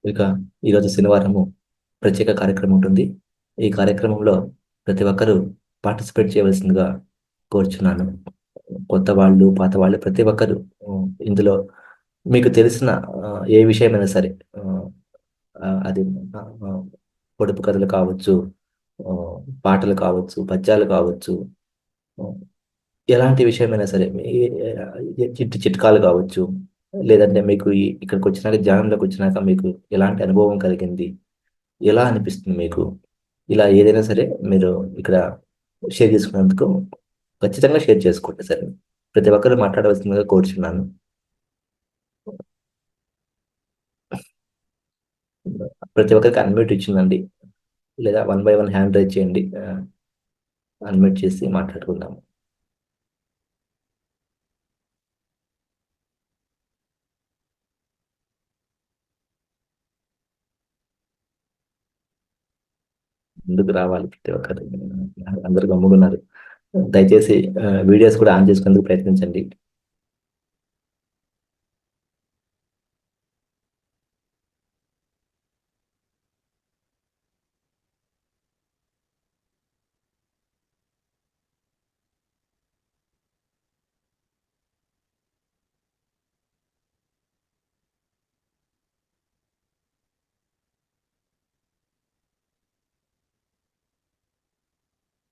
ఇక ఈరోజు శనివారము ప్రత్యేక కార్యక్రమం ఉంటుంది. ఈ కార్యక్రమంలో ప్రతి ఒక్కరూ పార్టిసిపేట్ చేయవలసిందిగా కోరుచున్నాను. కొత్త వాళ్ళు, పాత వాళ్ళు ప్రతి ఒక్కరు ఇందులో మీకు తెలిసిన ఏ విషయమైనా సరే, అది పొడుపు కథలు కావచ్చు, పాటలు కావచ్చు, పద్యాలు కావచ్చు, ఎలాంటి విషయమైనా సరే, చిట్కాలు కావచ్చు, లేదంటే మీకు ఇక్కడికి వచ్చినాక, ధ్యానంలోకి వచ్చినాక మీకు ఎలాంటి అనుభవం కలిగింది, ఎలా అనిపిస్తుంది మీకు, ఇలా ఏదైనా సరే మీరు ఇక్కడ షేర్ చేసుకున్నందుకు ఖచ్చితంగా షేర్ చేసుకోండి సార్. ప్రతి ఒక్కరు మాట్లాడవలసిందిగా కోరుచున్నాను. ప్రతి ఒక్కరికి అన్మ్యూట్ ఇచ్చిందండి, లేదా 1 by 1 హ్యాండ్ రైజ్ చేయండి, అన్మ్యూట్ చేసి మాట్లాడుకుందాము. ముందుకు రావాలి ప్రతి ఒక్కరు. అందరు గమ్ముకున్నారు. దయచేసి వీడియోస్ కూడా ఆన్ చేసుకునేందుకు ప్రయత్నించండి.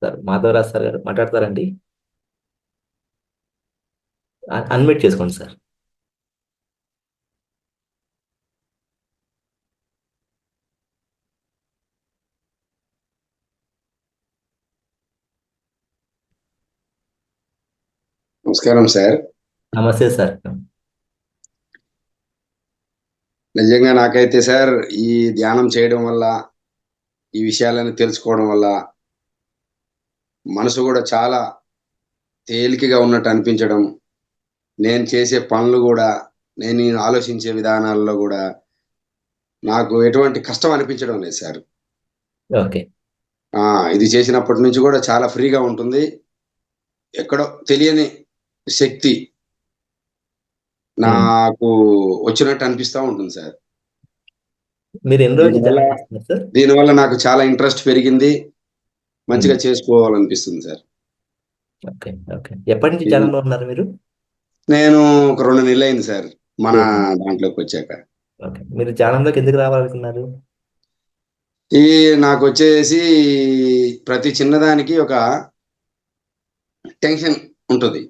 సార్ మాధవరాజ్ సార్ గారు మాట్లాడతారండి? అన్మ్యూట్ చేసుకోండి సార్. నమస్కారం సార్. నమస్తే సార్. నిజంగా నాకైతే సార్ ఈ ధ్యానం చేయడం వల్ల, ఈ విషయాలను తెలుసుకోవడం వల్ల మనసు కూడా చాలా తేలికగా ఉన్నట్టు అనిపించడం, నేను చేసే పనులు కూడా, నేను ఆలోచించే విధానాల్లో కూడా నాకు ఎటువంటి కష్టం అనిపించడం లేదు సార్. ఓకే. ఇది చేసినప్పటి నుంచి కూడా చాలా ఫ్రీగా ఉంటుంది. ఎక్కడో తెలియని శక్తి నాకు వచ్చినట్టు అనిపిస్తూ ఉంటుంది సార్. మీరు ఎన్ని రోజులు ధ్యానం చేస్తున్నారు సార్? దీనివల్ల నాకు చాలా ఇంట్రెస్ట్ పెరిగింది, మంచిగా చేసుకోవాలనిపిస్తుంది సార్. Okay, okay. ఎప్పటి నుంచి ధ్యానంలో ఉన్నారు మీరు? నేను ఒక 2 నెలలు అయింది సార్ మన దాంట్లోకి వచ్చాక. ఓకే. మీరు ధ్యానంలోకి ఎందుకు రావాలనుకున్నారు? నాకు వచ్చేసి ప్రతి చిన్నదానికి ఒక టెన్షన్ ఉంటుంది.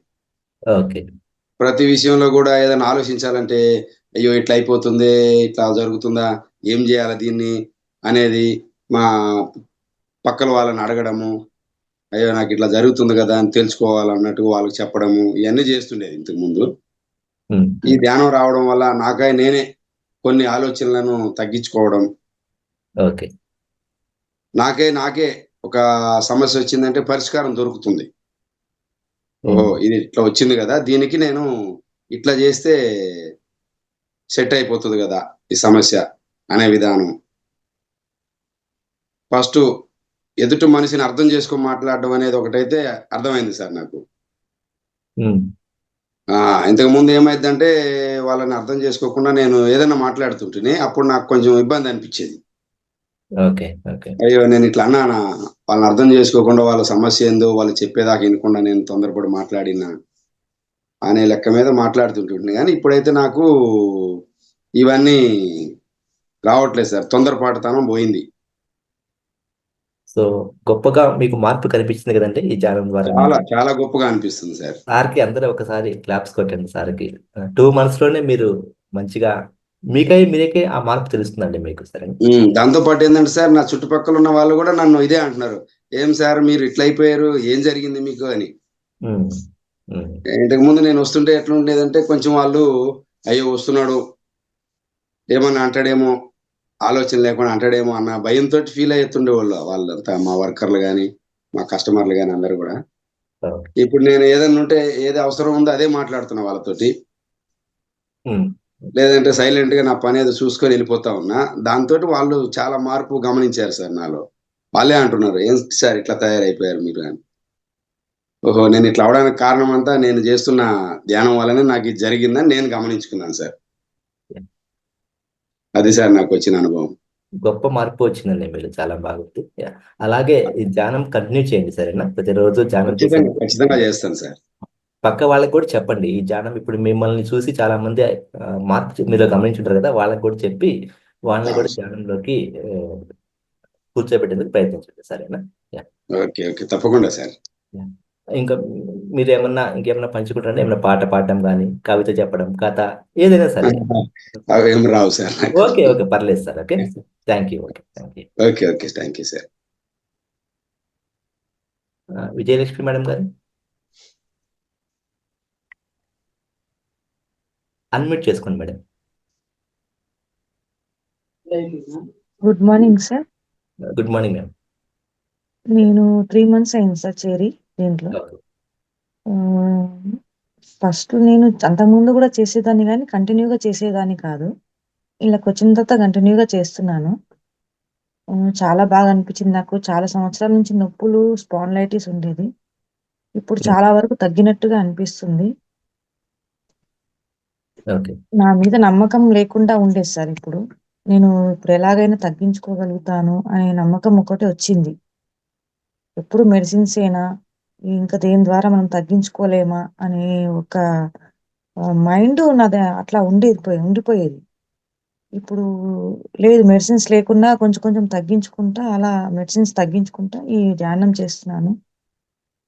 ఓకే. ప్రతి విషయంలో కూడా ఏదైనా ఆలోచించాలంటే, అయ్యో ఇట్లా అయిపోతుంది, ఇట్లా జరుగుతుందా, ఏం చేయాలి దీన్ని అనేది మా పక్కల వాళ్ళని అడగడము, అయ్యో నాకు ఇట్లా జరుగుతుంది కదా అని తెలుసుకోవాలన్నట్టు వాళ్ళకి చెప్పడము, ఇవన్నీ చేస్తుండేది ఇంతకు ముందు. ఈ ధ్యానం రావడం వల్ల నేనే కొన్ని ఆలోచనలను తగ్గించుకోవడం, ఓకే, నాకే ఒక సమస్య వచ్చిందంటే పరిష్కారం దొరుకుతుంది. ఓహో, ఇది ఇట్లా వచ్చింది కదా, దీనికి నేను ఇట్లా చేస్తే సెట్ అయిపోతుంది కదా ఈ సమస్య అనే విధానం. ఫస్ట్ ఎదుటి మనిషిని అర్థం చేసుకొని మాట్లాడడం అనేది ఒకటైతే అర్థమైంది సార్ నాకు. ఇంతకు ముందు ఏమైందంటే వాళ్ళని అర్థం చేసుకోకుండా నేను ఏదైనా మాట్లాడుతుంటేనే అప్పుడు నాకు కొంచెం ఇబ్బంది అనిపించేది. అయ్యో నేను ఇట్లా అన్నానా, వాళ్ళని అర్థం చేసుకోకుండా వాళ్ళ సమస్య ఏందో వాళ్ళు చెప్పేదాకా వినకుండా నేను తొందరపడి మాట్లాడినా అనే లెక్క మీద మాట్లాడుతుంటుంది. కానీ ఇప్పుడైతే నాకు ఇవన్నీ రావట్లేదు సార్, తొందరపాటుతనం పోయింది. సో గొప్పగా మీకు మార్పు కనిపించింది కదండి ఈ ధ్యానం ద్వారా? చాలా చాలా గొప్పగా అనిపిస్తుంది సార్. సార్కి అందరూ ఒకసారి క్లాప్స్ కొట్టండి సార్కి. 2 months లోనే మీరు మంచిగా మీకే ఆ మార్పు తెలుస్తుందండి మీకు. సరే, దాంతో పాటు ఏంటంటే సార్, నా చుట్టుపక్కల ఉన్న వాళ్ళు కూడా నన్ను ఇదే అంటున్నారు, ఏం సార్ మీరు ఇట్లా అయిపోయారు, ఏం జరిగింది మీకు అని. ఇంతకు ముందు నేను వస్తుంటే ఎట్లా ఉండేదంటే కొంచెం వాళ్ళు అయ్యో వస్తున్నాడు ఏమన్నా అంటాడేమో, ఆలోచన లేకుండా అంటాడేమో అన్న భయంతో ఫీల్ అవుతుండేవాళ్ళు వాళ్ళంతా, మా వర్కర్లు కానీ మా కస్టమర్లు కానీ అందరు కూడా. ఇప్పుడు నేను ఏదన్నా ఉంటే ఏది అవసరం ఉందో అదే మాట్లాడుతున్నా వాళ్ళతోటి, లేదంటే సైలెంట్ గా నా పని ఏదో చూసుకొని వెళ్ళిపోతా ఉన్నా. దాంతో వాళ్ళు చాలా మార్పు గమనించారు సార్ నాలో. వాళ్ళే అంటున్నారు, ఏం సార్ ఇట్లా తయారైపోయారు మీరు అని. ఓహో, నేను ఇట్లా అవడానికి కారణం అంతా నేను చేస్తున్న ధ్యానం వల్లనే నాకు ఇది జరిగిందని నేను గమనించుకున్నాను సార్. అది సార్ నాకు వచ్చిన అనుభవం. గొప్ప మార్పు వచ్చిందండి మీరు, చాలా బాగుంది. అలాగే ఈ ధ్యానం కంటిన్యూ చేయండి, సరేనా? ప్రతిరోజు ధ్యానం ఖచ్చితంగా చేసేందుకు ఖచ్చితంగా చేస్తాను సార్. పక్క వాళ్ళకి కూడా చెప్పండి ఈ ధ్యానం. ఇప్పుడు మిమ్మల్ని చూసి చాలా మంది మార్పు మీరు గమనించుంటారు కదా, వాళ్ళకి కూడా చెప్పి వాళ్ళని ఆ, కూడా ధ్యానంలోకి కూర్చోబెట్టేందుకు ప్రయత్నించండి, సరేనా? యా, ఓకే ఓకే తప్పకుండా సార్. యా. ఇంకా మీరు ఇంకేమన్నా పంచుకుంటారంటే, ఏమైనా పాట పాడడం కానీ, కవిత చెప్పడం, కథ, ఏదైనా సరే. అవేం రావు సార్ నాకు. ఓకే, ఓకే, పర్లేదు sir. Okay, thank you. Okay, thank you. Okay okay thank you sir. Vijayalakshmi madam గారు, అన్మ్యూట్ చేసుకోండి madam. Good morning sir. Good morning ma'am. నేను 3 మంత్స్ అయింది సార్ చేరి దీంట్లో. ఫస్ట్ నేను అంతకుముందు కూడా చేసేదాన్ని కానీ కంటిన్యూగా చేసేదాన్ని కాదు. ఇళ్ళకి వచ్చిన తర్వాత కంటిన్యూగా చేస్తున్నాను. చాలా బాగా అనిపించింది నాకు. చాలా సంవత్సరాల నుంచి నొప్పులు, స్పాండిలైటిస్ ఉండేది. ఇప్పుడు చాలా వరకు తగ్గినట్టుగా అనిపిస్తుంది. ఓకే, నా మీద నమ్మకం లేకుండా ఉండేది సార్ ఇప్పుడు. నేను ఇప్పుడు ఎలాగైనా తగ్గించుకోగలుగుతాను అనే నమ్మకం ఒకటి వచ్చింది. ఎప్పుడు మెడిసిన్సేనా, ఇంకా దేని ద్వారా మనం తగ్గించుకోలేమా అనే ఒక మైండ్ నాది అట్లా ఉండిపోయేది. ఇప్పుడు లేదు, మెడిసిన్స్ లేకున్నా కొంచెం కొంచెం తగ్గించుకుంటా, అలా మెడిసిన్స్ తగ్గించుకుంటా ఈ ధ్యానం చేస్తున్నాను.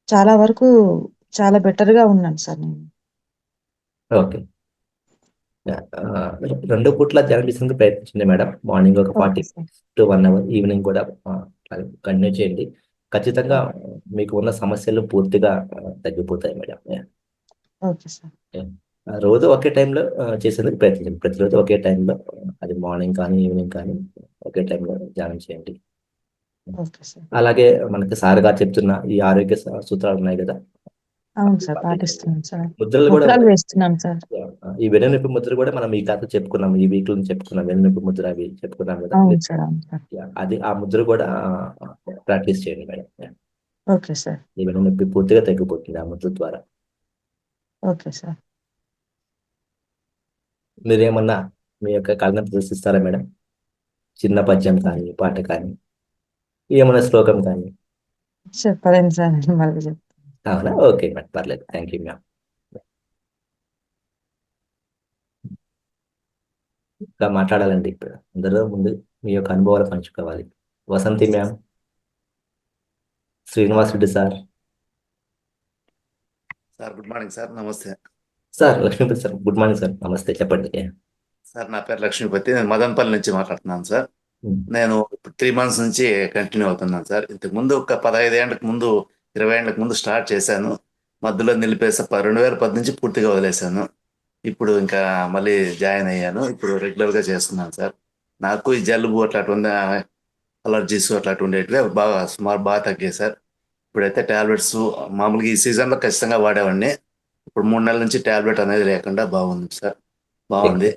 చాలా వరకు చాలా బెటర్‌గా ఉన్నాను సార్ నేను. ఓకే. రెండు పూట్ల ధ్యానం చేసేందుకు ప్రయత్నించండి మేడం. మార్నింగ్ ఒక okay 40 sir. To 1 hour, evening కూడా కంటిన్యూ చేయండి. ఖచ్చితంగా మీకు ఉన్న సమస్యలు పూర్తిగా తగ్గిపోతాయి మేడం. Okay sir. రోజు ఒకే టైంలో చేసేందుకు ప్రయత్నించండి. ప్రతిరోజు ఒకే టైంలో, అది మార్నింగ్ కానీ ఈవినింగ్ కానీ ఒకే టైంలో ధ్యానం చేయండి. Okay sir. అలాగే మనకి సార్ గారు చెప్తున్న ఈ ఆరోగ్య సూత్రాలు ఉన్నాయి కదా, అవును సార్, పాటిస్తున్నాను సార్. ముద్రలు కూడా ముద్రలు ఉన్నాయి. వేస్తున్నాను సార్. ఈ వెన్నునొప్పి ముద్ర కూడా మనం ఈ కథ చెప్పుకున్నాం, ఈ వీక్ లో చెప్పుకున్నాం. వెన్నునొప్పి ముద్ర అవి చెప్పుకున్నాం కదా. అవును సార్. అవును సార్. అది ఆ ముద్ర కూడా ప్రాక్టీస్ చేయండి మేడం. Okay sir. ఈ వెన్నునొప్పి పూర్తిగా తగ్గిపోతుంది ఆ ముద్ర ద్వారా. Okay sir. మీరేమన్నా మీ యొక్క కళను ప్రదర్శిస్తారా మేడం? చిన్న పద్యం కానీ, పాట కానీ, ఏమన్నా శ్లోకం కానీ. చెప్పలేను సార్, మళ్ళీ చెప్తాను. అవునా? ఓకే మేడం, పర్లేదు. Thank you ma'am. ఇంకా మాట్లాడాలండి ఇప్పుడు అందరూ. ముందు మీ యొక్క అనుభవాలు పంచుకోవాలి. Vasanthi ma'am, Srinivas Reddy sir, sir good morning sir, నమస్తే sir Lakshmipathi sir, good morning sir, నమస్తే, చెప్పండి. సార్. నా పేరు లక్ష్మీపతి, నేను మదనపల్లి నుంచి మాట్లాడుతున్నాను సార్. ఉమ్, నేను 3 మంత్స్ నుంచి కంటిన్యూ అవుతున్నాను సార్. ఇంతకు ముందు ఒక 15 ఏళ్ళకి ముందు, 20 ఏళ్ళకి ముందు స్టార్ట్ చేశాను. మధ్యలో నిలిపేసా. 2010 నుంచి పూర్తిగా వదిలేశాను. ఇప్పుడు ఇంకా మళ్ళీ జాయిన్ అయ్యాను. ఇప్పుడు రెగ్యులర్గా చేస్తున్నాను సార్. నాకు ఈ జలుబు అట్లాంటి ఉంది, అలర్జీస్ అట్లాంటి ఉండేటివి అవి బాగా సుమారు బాగా తగ్గాయి సార్. ఇప్పుడైతే టాబ్లెట్స్ మామూలుగా ఈ సీజన్లో ఖచ్చితంగా వాడేవాడిని. ఇప్పుడు 3 నెలల నుంచి టాబ్లెట్ అనేది లేకుండా బాగుంది సార్, బాగుంది.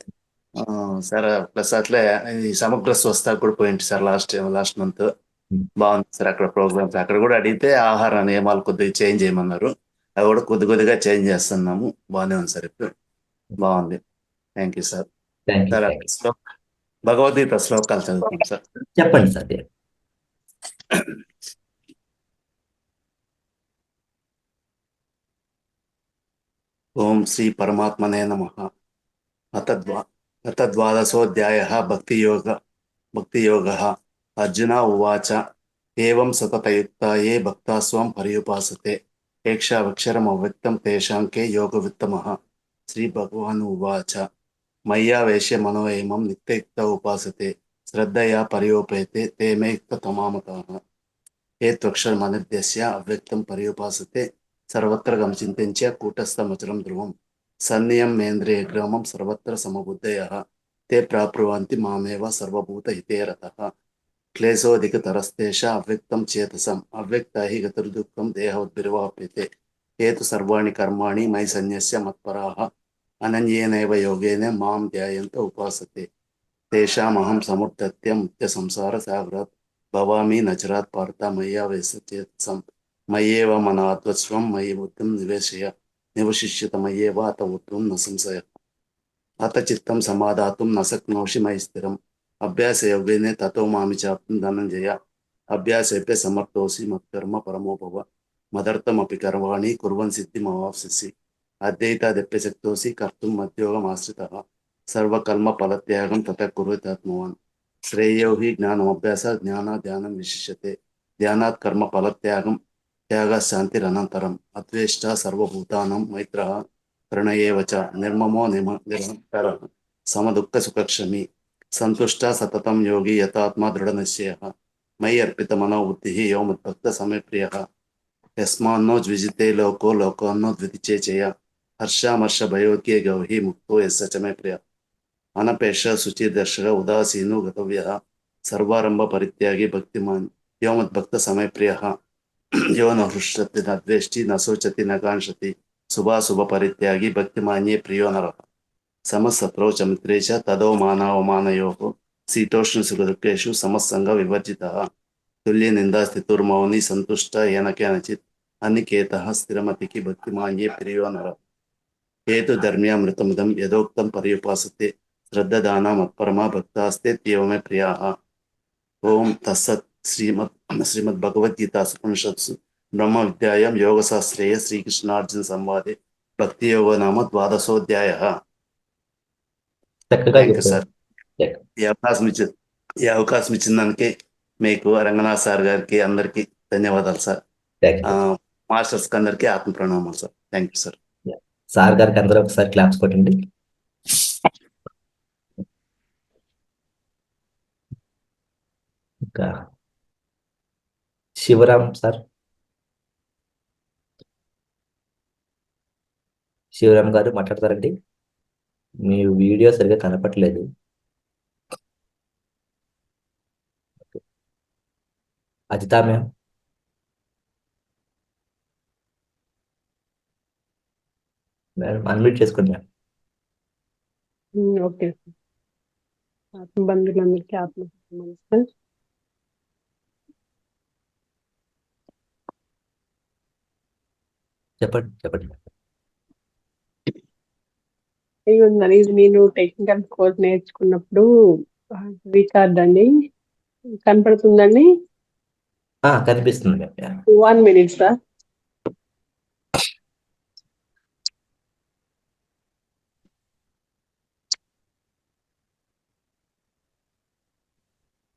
ఆ, సార్ ప్లస్ అట్లే ఈ సమగ్ర స్వస్థ కూడా పోయింది సార్ లాస్ట్ మంత్. ఉమ్, బాగుంది సార్ అక్కడ ప్రోగ్రామ్స్. అక్కడ కూడా అడిగితే ఆహార నియమాలు కొద్దిగా చేంజ్ చేయమన్నారు. అవి కూడా కొద్దిగా చేంజ్ చేస్తున్నాము. బాగానే ఉంది సార్, ఇప్పుడు బాగుంది. Thank you sir. Thank you, sir thank you. Bhagavad Gita శ్లోకాలు చదువుతాం సార్. చెప్పండి సార్. ఓం శ్రీ పరమాత్మనే నమః. అత ద్వాదశోऽధ్యాయः భక్తియోగः. అర్జున ఉవాచ ఏవం సతతయుక్తా ఏ భక్తాస్వాం పర్యుపాసతే ఏక్షావక్షరం అవ్యక్తం తేషాం కే యోగవిత్తమః. శ్రీ భగవాన్ ఉవాచ మయ్యావేశ్య మనోయమం నిత్యయుక్త ఉపాసతే శ్రద్ధయా పర్యోపేతే తే మే యుక్తతమామతాః. ఏ త్వక్షరమనిర్దేశ్య అవ్యక్తం పర్యుపాసతే సర్వత్ర గమచింత్య కూటస్థమచరం ధ్రువం సన్నియం మేంద్రియ గ్రామం సర్వత్ర సమబుద్ధయః తే ప్రాప్నువంతి మామేవ సర్వభూత హితే రతః. క్లేశోధికతరస్తేష అవ్యక్తం చేతసం అవ్యక్త హి గతిర్దుఃఖం దేహోద్భిర్వాప్యతే. ఏతు సర్వాణి కర్మాణి మయి సన్యస్య మత్పరాః అనన్యేనైవ యోగేన మాం ధ్యాయంత ఉపాసతే తేషామహం సముద్ధత్య ముత్య సంసార సాగరాత్ భవామి నచరాత్ పార్థ మయ్యావేశచేతసం మయ్యేవ మనాత్వస్వం మయి బుద్ధిం నివేశయ నివశిష్యత మయ్యేవ అత ఉత్వం న సంశయ. అత చిత్తం సమాధాతుం న శక్నోషి మయి స్థిరం అభ్యాసయోగేనే తతో మామి చాప్తం ధనంజయ అభ్యాసేపే సమర్థోసి మత్కర్మ పరమోపవ మదర్థమపి కర్వాణి కుర్వన్ సిద్ధిమవాప్స్యసి అద్వైతాదప్యశక్తోసి కర్తుం మద్యోగమాశ్రితః సర్వకర్మ ఫలత్యాగం తత కుర్వతాత్మవాన్ శ్రేయో హి జ్ఞానమభ్యాస జ్ఞాన ధ్యానం విశిష్యతే ధ్యానాత్ కర్మ ఫలత్యాగం త్యాగ శాంతిరనంతరం అద్వేష్ట సర్వభూతానం మైత్ర ప్రణయేవచ నిర్మమో నిరంతర సమదుఃఖ సుఖక్షమి సంతుష్ట సతతం యోగి యతాత్మ దృఢ నిశ్చయ మయి అర్పిత మనోబుద్ధి యో మద్భక్త సమే ప్రియ యస్మాన్నో ద్విజితే లోకో లోకాన్నో ద్వితిచే చేయ హర్షామర్ష భయోక్యే గౌహి ముక్తో యస్య చ మే ప్రియ అనపేక్ష శుచిదర్శక ఉదాసీనో గతవ్య సర్వారంభ పరిత్యాగి భక్తిమాన్ యో మద్భక్త సమే ప్రియ యో న హృష్యతి న ద్వేష్టి న శోచతి న కాంక్షతి శుభాశుభ పరిత్యాగి భక్తిమాన్యే ప్రియో నర సమసత్రౌ చ మిత్రే చ తదో మానవమానయోః శీతోష్ణ సుఖదుఃఖేషు సమస్సంగ వివర్జితః తుల్య నిందా స్థితుర్మౌని సంతుష్ట ఏన కేనచిత్ అనికేతః స్థిరమతికి భక్తిమాన్యే ప్రియో నర హేతు ధర్మ్యామృతమిదం యథోక్తం పర్యుపాసతే శ్రద్ధదాన మత్పరమా భక్తాస్తే త్యేవమే ప్రియాః ఓం తస్సత్ శ్రీమద్భగవద్గీతాసు ఉపనిషత్సు బ్రహ్మ విద్యాయాం యోగశాస్త్రే శ్రీకృష్ణార్జున సంవాదే భక్తి యోగో నామ ద్వాదశోధ్యాయః. చక్కగా థ్యాంక్ యూ చెప్పారు. సార్. ఈ అవకాశం ఇచ్చిన దానికి మీకు రంగనాథ్ సార్ గారికి అందరికీ ధన్యవాదాలు సార్. Thank you. మాస్టర్స్కి అందరికీ ఆత్మ ప్రణామాలు sir. Thank you sir. Sir గారికి అందరూ ఒకసారి క్లాప్స్ కొట్టండి. ఇంకా శివరాం సార్, శివరాం గారు మాట్లాడతారండి. మీ వీడియో సరిగా కనపట్లేదు. అజితా మ్యామ్, మేడం అన్మ్యూట్ చేసుకోండి మ్యామ్. ఓకే. ఆత్మ బంధువులందరికీ ఆత్మ నమస్కారం. చెప్పండి చెప్పండి. ఉందండి, ఇది నేను టెక్నికల్ కోర్స్ నేర్చుకున్నప్పుడు రికార్డ్ అండి కనపడుతుందండి. కనిపిస్తుంది మ్యామ్. 1 minute sir.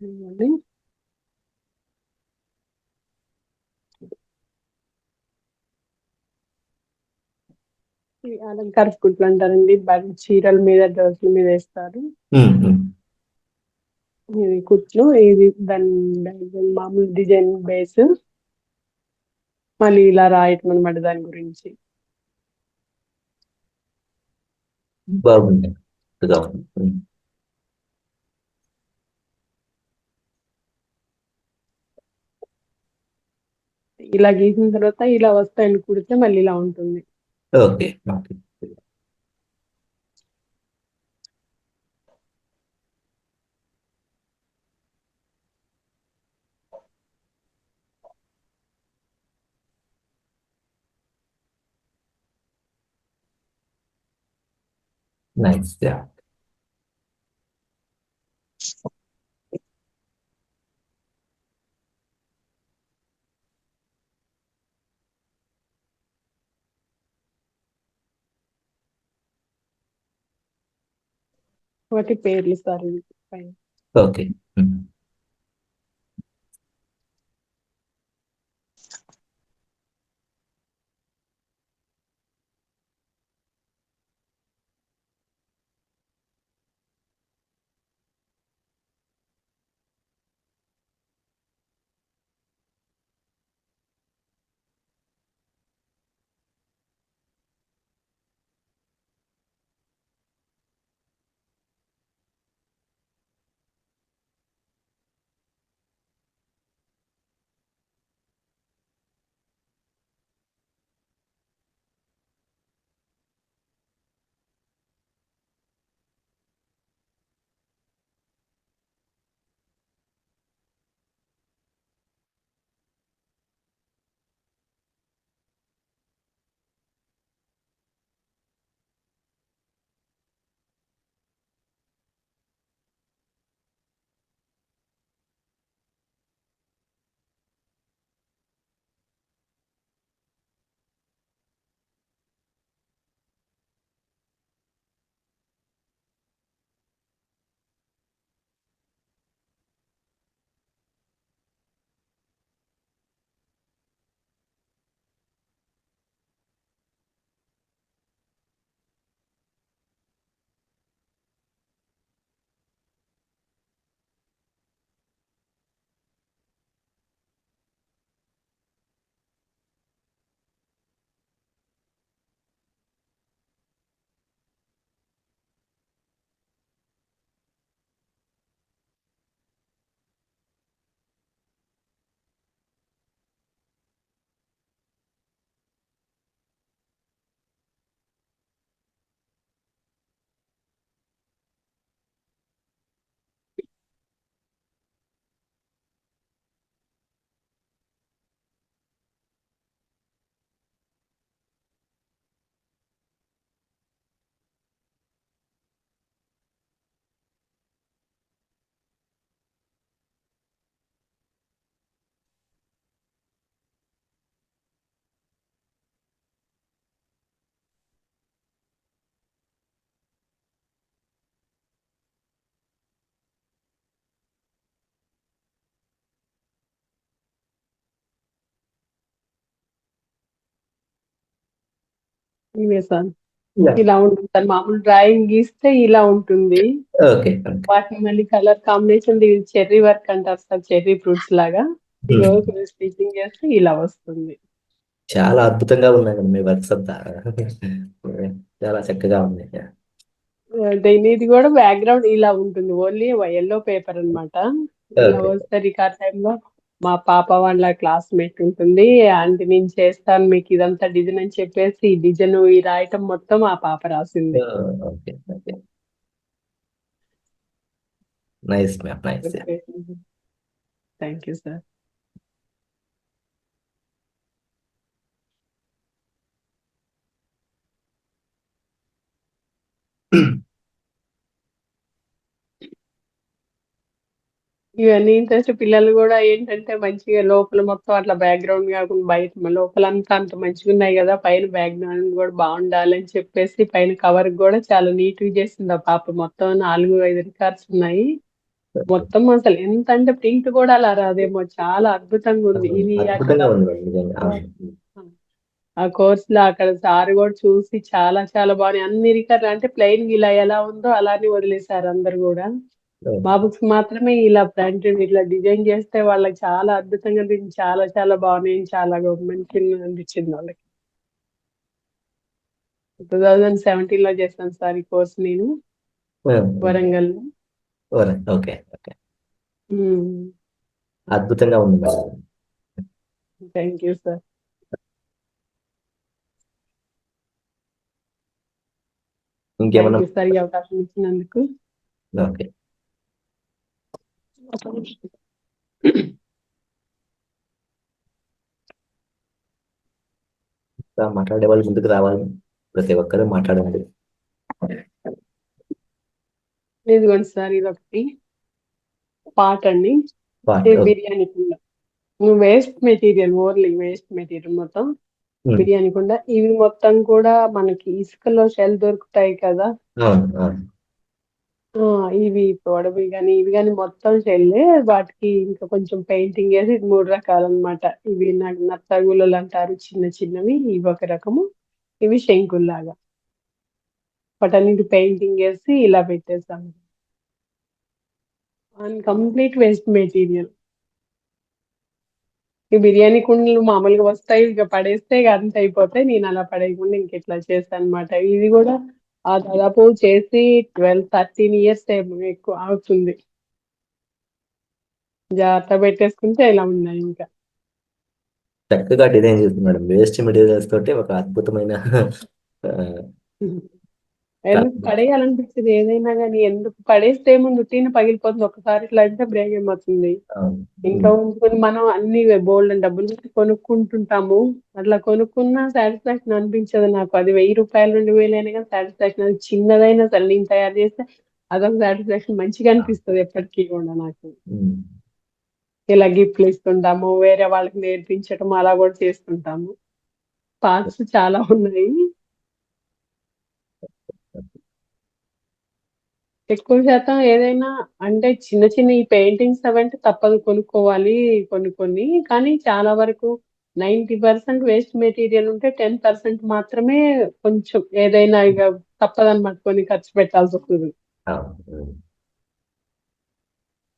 ఇదిగోండి. ఇవి అలంకార కుట్లు అంటారండి. చీరల మీద డ్రెస్సుల మీద వేస్తారు. ఇది కుట్లు, ఇది దాని మామూలు డిజైన్ బేస్, మళ్ళీ ఇలా రాయటం అనమాట దాని గురించి. బాగుంది. చక్కగా ఉంది. ఇలా గీసిన తర్వాత ఇలా వస్తాయని కుడితే మళ్ళీ ఇలా ఉంటుంది. Okay okay. నైస్. వాటి పేర్లు సార్ ఇవి పైన. ఓకే. ఇవే సార్ Yeah. ఇలా ఉంటుంది సార్. మామూలు డ్రాయింగ్ గీస్తే ఇలా ఉంటుంది. ఓకే. వాటిని మళ్ళీ కలర్ కాంబినేషన్ చెర్రీ వర్క్ అంటారు సార్. చెర్రీ ఫ్రూట్స్ లాగా స్టిచ్చింగ్ చేస్తే ఇలా వస్తుంది. చాలా అద్భుతంగా ఉన్నాయండి మీ వర్క్స్ అంతా. చాలా చక్కగా ఉంది. ఇది కూడా బ్యాక్గ్రౌండ్ ఇలా ఉంటుంది. ఓన్లీ ఎల్లో పేపర్ అన్నమాట. ఇలా ఓకే. వస్తే రికార్డ్ టైంలో మా పాప వాళ్ళ క్లాస్మేట్ ఉంటుంది. ఆంటీ నేను చేస్తాను మీకు ఇదంతా డిజైన్ అని చెప్పేసి ఈ డిజైన్ ఈ రాయటం మొత్తం ఆ పాప రాసింది. Okay. Okay. Nice ma'am. Nice. Thank you sir. ఇవన్నీ ఇంట్రెస్ట్ పిల్లలు కూడా ఏంటంటే మంచిగా లోపల మొత్తం అట్లా బ్యాక్గ్రౌండ్ కాకుండా బయట లోపల అంతా అంత మంచిగా ఉన్నాయి కదా, పైన బ్యాక్గ్రౌండ్ కూడా బాగుండాలి అని చెప్పేసి పైన కవర్ కూడా చాలా నీట్ గా చేసింది ఆ పాప. మొత్తం 4-5 రికార్డ్స్ ఉన్నాయి. మొత్తం అసలు ఎంత అంటే ప్రింట్ కూడా అలా రాదేమో, చాలా అద్భుతంగా ఉంది. ఇది అక్కడ అద్భుతంగా ఉంది నిజంగా. ఆ కోర్స్ లో అక్కడ సార్ కూడా చూసి చాలా చాలా బాగున్నాయి అన్ని రికార్డులు. అంటే ప్లెయిన్ ఇలా ఎలా ఉందో అలానే వదిలేశారు అందరు కూడా. మా బుక్స్ మాత్రమే ఇలా ప్రింట్ ఇట్లా డిజైన్ చేస్తే వాళ్ళకి చాలా అద్భుతంగా అనిపించింది. చాలా చాలా బాగున్నాయి. చాలా మంచిగా అనిపించింది వాళ్ళకి. 2017 లో చేస్తాను సార్ ఈ కోర్స్ నేను వరంగల్ లో. ఓకే. ఓకే. అద్భుతంగా ఉంది మేడం. Thank you sir. ఇంకేమన్నా? సార్ ఈ అవకాశం ఇచ్చినందుకు. ఓకే. మాట్లాడే వాళ్ళు ముందుకు రావాలి. ప్రతి ఒక్కరూ మాట్లాడండి. ఇదిగోండి సార్, ఇది ఒకటి పాట అండి. బిర్యానీ కుండ waste material, only waste material మొత్తం బిర్యానీ కుండ. ఇవి మొత్తం కూడా మనకి ఇసుకలో షెల్ దొరుకుతాయి కదా, ఇవి పొడవి కానీ ఇవి కానీ మొత్తం షెల్లే. వాటికి ఇంకా కొంచెం పెయింటింగ్ వేసి 3 రకాలు అనమాట. ఇవి నత్తగుల్లలు అంటారు చిన్న చిన్నవి, ఇవి ఒక రకము, ఇవి శంకుల్లాగా. వాటన్నిటి పెయింటింగ్ వేసి ఇలా పెట్టేసాము. And complete waste material. ఈ బిర్యానీ కుండలు మామూలుగా వస్తాయి, ఇక పడేస్తే ఇక అంత అయిపోతాయి. నేను అలా పడేయకుండా ఇంకెట్లా చేస్తాను అనమాట. ఇది కూడా దాదాపు చేసి 12-13 ఇయర్స్ ఎక్కువ అవుతుంది. జాగ్రత్త పెట్టేసుకుంటే ఇలా ఉన్నాయి. ఇంకా చక్కగా డిజైన్ చేస్తున్నాడు. వేస్ట్ మెటీరియల్స్ తోటి ఒక అద్భుతమైన ఎందుకు పడేయాలనిపిస్తుంది ఏదైనా కానీ, ఎందుకు పడేస్తే ముందు టీన పగిలిపోతుంది. ఒకసారి ఇట్లా అంటే బ్రేక్ ఏమవుతుంది. ఇంకా ఉంచుకొని మనం అన్ని బోల్డ్ డబ్బులు కొనుక్కుంటుంటాము. అట్లా కొనుక్కున్న సాటిస్ఫాక్షన్ అనిపించదు నాకు. అది 1000 రూపాయలు 2000 అయినా కానీ సాటిస్ఫాక్షన్. అది చిన్నదైనా సరే నేను తయారు చేస్తే అదొక సాటిస్ఫాక్షన్ మంచిగా అనిపిస్తుంది ఎప్పటికీ కూడా నాకు. ఇలా గిఫ్ట్లు ఇస్తుంటాము, వేరే వాళ్ళకి నేర్పించడం అలా కూడా చేస్తుంటాము. పార్ట్స్ చాలా ఉన్నాయి. ఎక్కువ శాతం ఏదైనా అంటే చిన్న చిన్న ఈ పెయింటింగ్స్ అవంటే తప్పదు కొనుక్కోవాలి కొన్ని. కానీ చాలా వరకు 90% వేస్ట్ మెటీరియల్ ఉంటే 10% మాత్రమే కొంచెం ఏదైనా ఇక తప్పదన్నమాట, కొన్ని ఖర్చు పెట్టాల్సి వస్తుంది.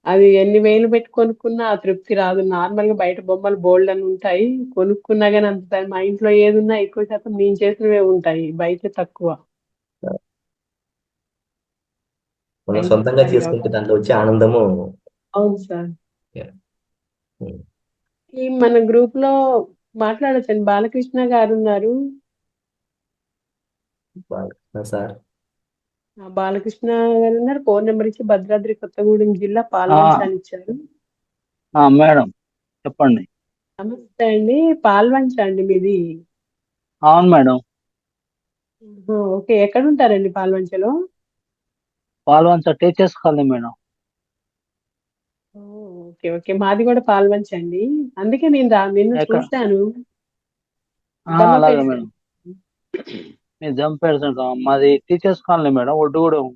అది ఎన్ని వేలు పెట్టి కొనుక్కున్నా ఆ తృప్తి రాదు. నార్మల్ గా బయట బొమ్మలు బోల్డ్ అని ఉంటాయి, కొనుక్కున్నా కానీ అంత. మా ఇంట్లో ఏదున్నా ఎక్కువ శాతం నేను చేసినవే ఉంటాయి, బయట తక్కువ. మనం సొంతంగా చేసుకుంటే దాంట్లో వచ్చే ఆనందము. అవును సార్. ఈ మన గ్రూప్ లో మాట్లాడచ్చండి. బాలకృష్ణ గారు ఉన్నారు. బాలకృష్ణ గారు ఉన్నారు. ఫోన్ నెంబర్ ఇచ్చి భద్రాద్రి కొత్తగూడెం జిల్లా పాల్వంచ అని ఇచ్చారు. మేడం చెప్పండి. నమస్తే అండి. పాల్వంచ అండి మీది? అవును మేడం. ఓకే, ఎక్కడ ఉంటారండి పాల్వంచలో? Palvancha teachers colony madam. Okay okay, మాది కూడా పాల్వంచ అండి. అందుకే నేను నిన్ను చూశాను. అలాగే మేడం. మీరు జంపేట మాది టీచర్స్ కాలనీ మేడం, ఒడ్డుగూడెం.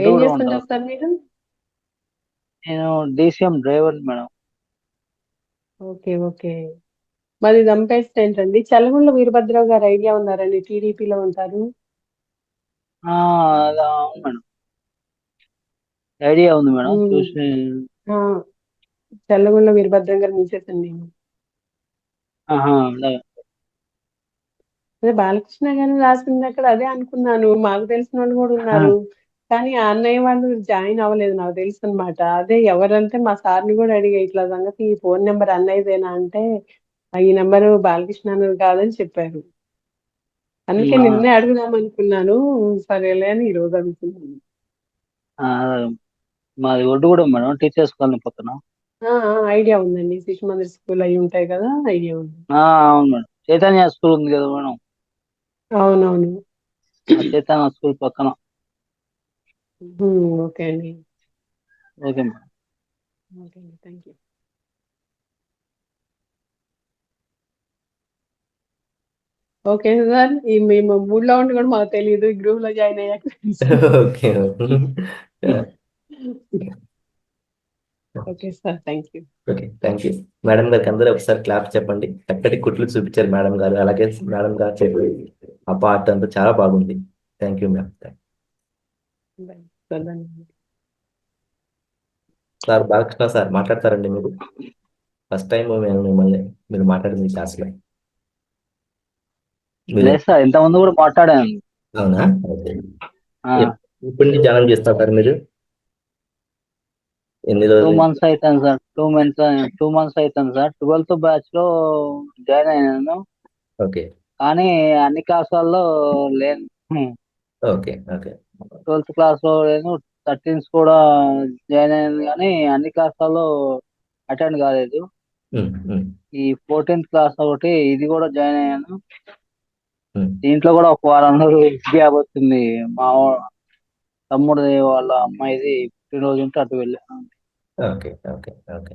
ఏం చేస్తుంటారు సార్ మీరు? నేను DCM driver madam. Okay okay. మాది దంపేట ఏంటండి. చల్లగుండ్ల వీరభద్రరావు గారు ఐడియా ఉన్నారండి, టీడీపీలో ఉంటారు. అవును మేడం, ఐడియా ఉంది మేడం. చూసి చల్లగుండ్ల వీరభద్రం గారు మిసెస్ అండి. అదే బాలకృష్ణ గారు రాసింది అక్కడ అదే అనుకున్నాను. మాకు తెలిసిన వాళ్ళు కూడా ఉన్నారు, కానీ ఆ అన్నయ్య వాళ్ళు జాయిన్ అవ్వలేదు నాకు తెలుసు అనమాట. అదే ఎవరంటే మా సార్ని కూడా అడిగా ఇట్లా సంగతి, ఈ ఫోన్ నెంబర్ అన్నయ్యదేనా అంటే ఈ నెంబరు బాలకృష్ణ కాదని చెప్పారు. అందుకే నిన్నే అడుగుదాం అనుకున్నాను. సరేలే అని ఈ రోజు అడుగుతున్నాను. మాది ఒడ్డుగూడెం మేడం, టీచర్స్ కాలనీ పక్కన. ఐడియా ఉందండి, శిశు మందిర్ స్కూల్ అయి ఉంటాయి కదా, ఐడియా ఉంది. అవును మేడం, చైతన్య స్కూల్ ఉంది కదా మేడం. అవునవును, చైతన్య స్కూల్ పక్కన. ఓకే అండి. Okay madam. ఓకే అండి, థ్యాంక్ యూ. ఓకే సార్, ఈ మేము మూడ్లో ఉండి కూడా మాకు తెలియదు, ఈ గ్రూప్ లో జాయిన్ అయ్యాక okay okay sir, thank you. Okay, thank you. Madam గారికి అందరూ ఒకసారి క్లాప్ చెప్పండి. చక్కటి కుట్లు చూపించారు మేడం గారు. అలాగే మేడం గారు చెప్పి ఆ పార్ట్ అంతా చాలా బాగుంది. Thank you ma'am. Sir Balakrishna sir మాట్లాడతారండి మీరు? ఫస్ట్ టైం మేము మిమ్మల్ని మీరు మాట్లాడింది క్లాస్లో. లేదు సార్, ఇంతకుముందు కూడా మాట్లాడాను. అవునా? ఓకే. ఇప్పటి నుంచి జాయిన్ చేస్తారు మీరు? ఎన్ని 2 రోజులు? months అవుతుంది సార్. 2 months అవుతుంది సార్. 12th బ్యాచ్ లో జాయిన్ అయినాను. ఓకే. కానీ అన్ని క్లాసులలో లేను. ఓకే. ఓకే. 12th క్లాస్ లో లేను, 13th కూడా జాయిన్ అయ్యాను, కానీ అన్ని క్లాసులలో అటెండ్ కాలేదు. ఈ 14th క్లాస్ ఒకటి ఇది కూడా జాయిన్ అయ్యాను. దీంట్లో కూడా ఒక వారం రోజులు గ్యాప్ వచ్చింది. మా తమ్ముడి వాళ్ళ అమ్మాయిది పుట్టినరోజు ఉంటే అటు వెళ్ళాను. ఓకే. ఓకే. ఓకే.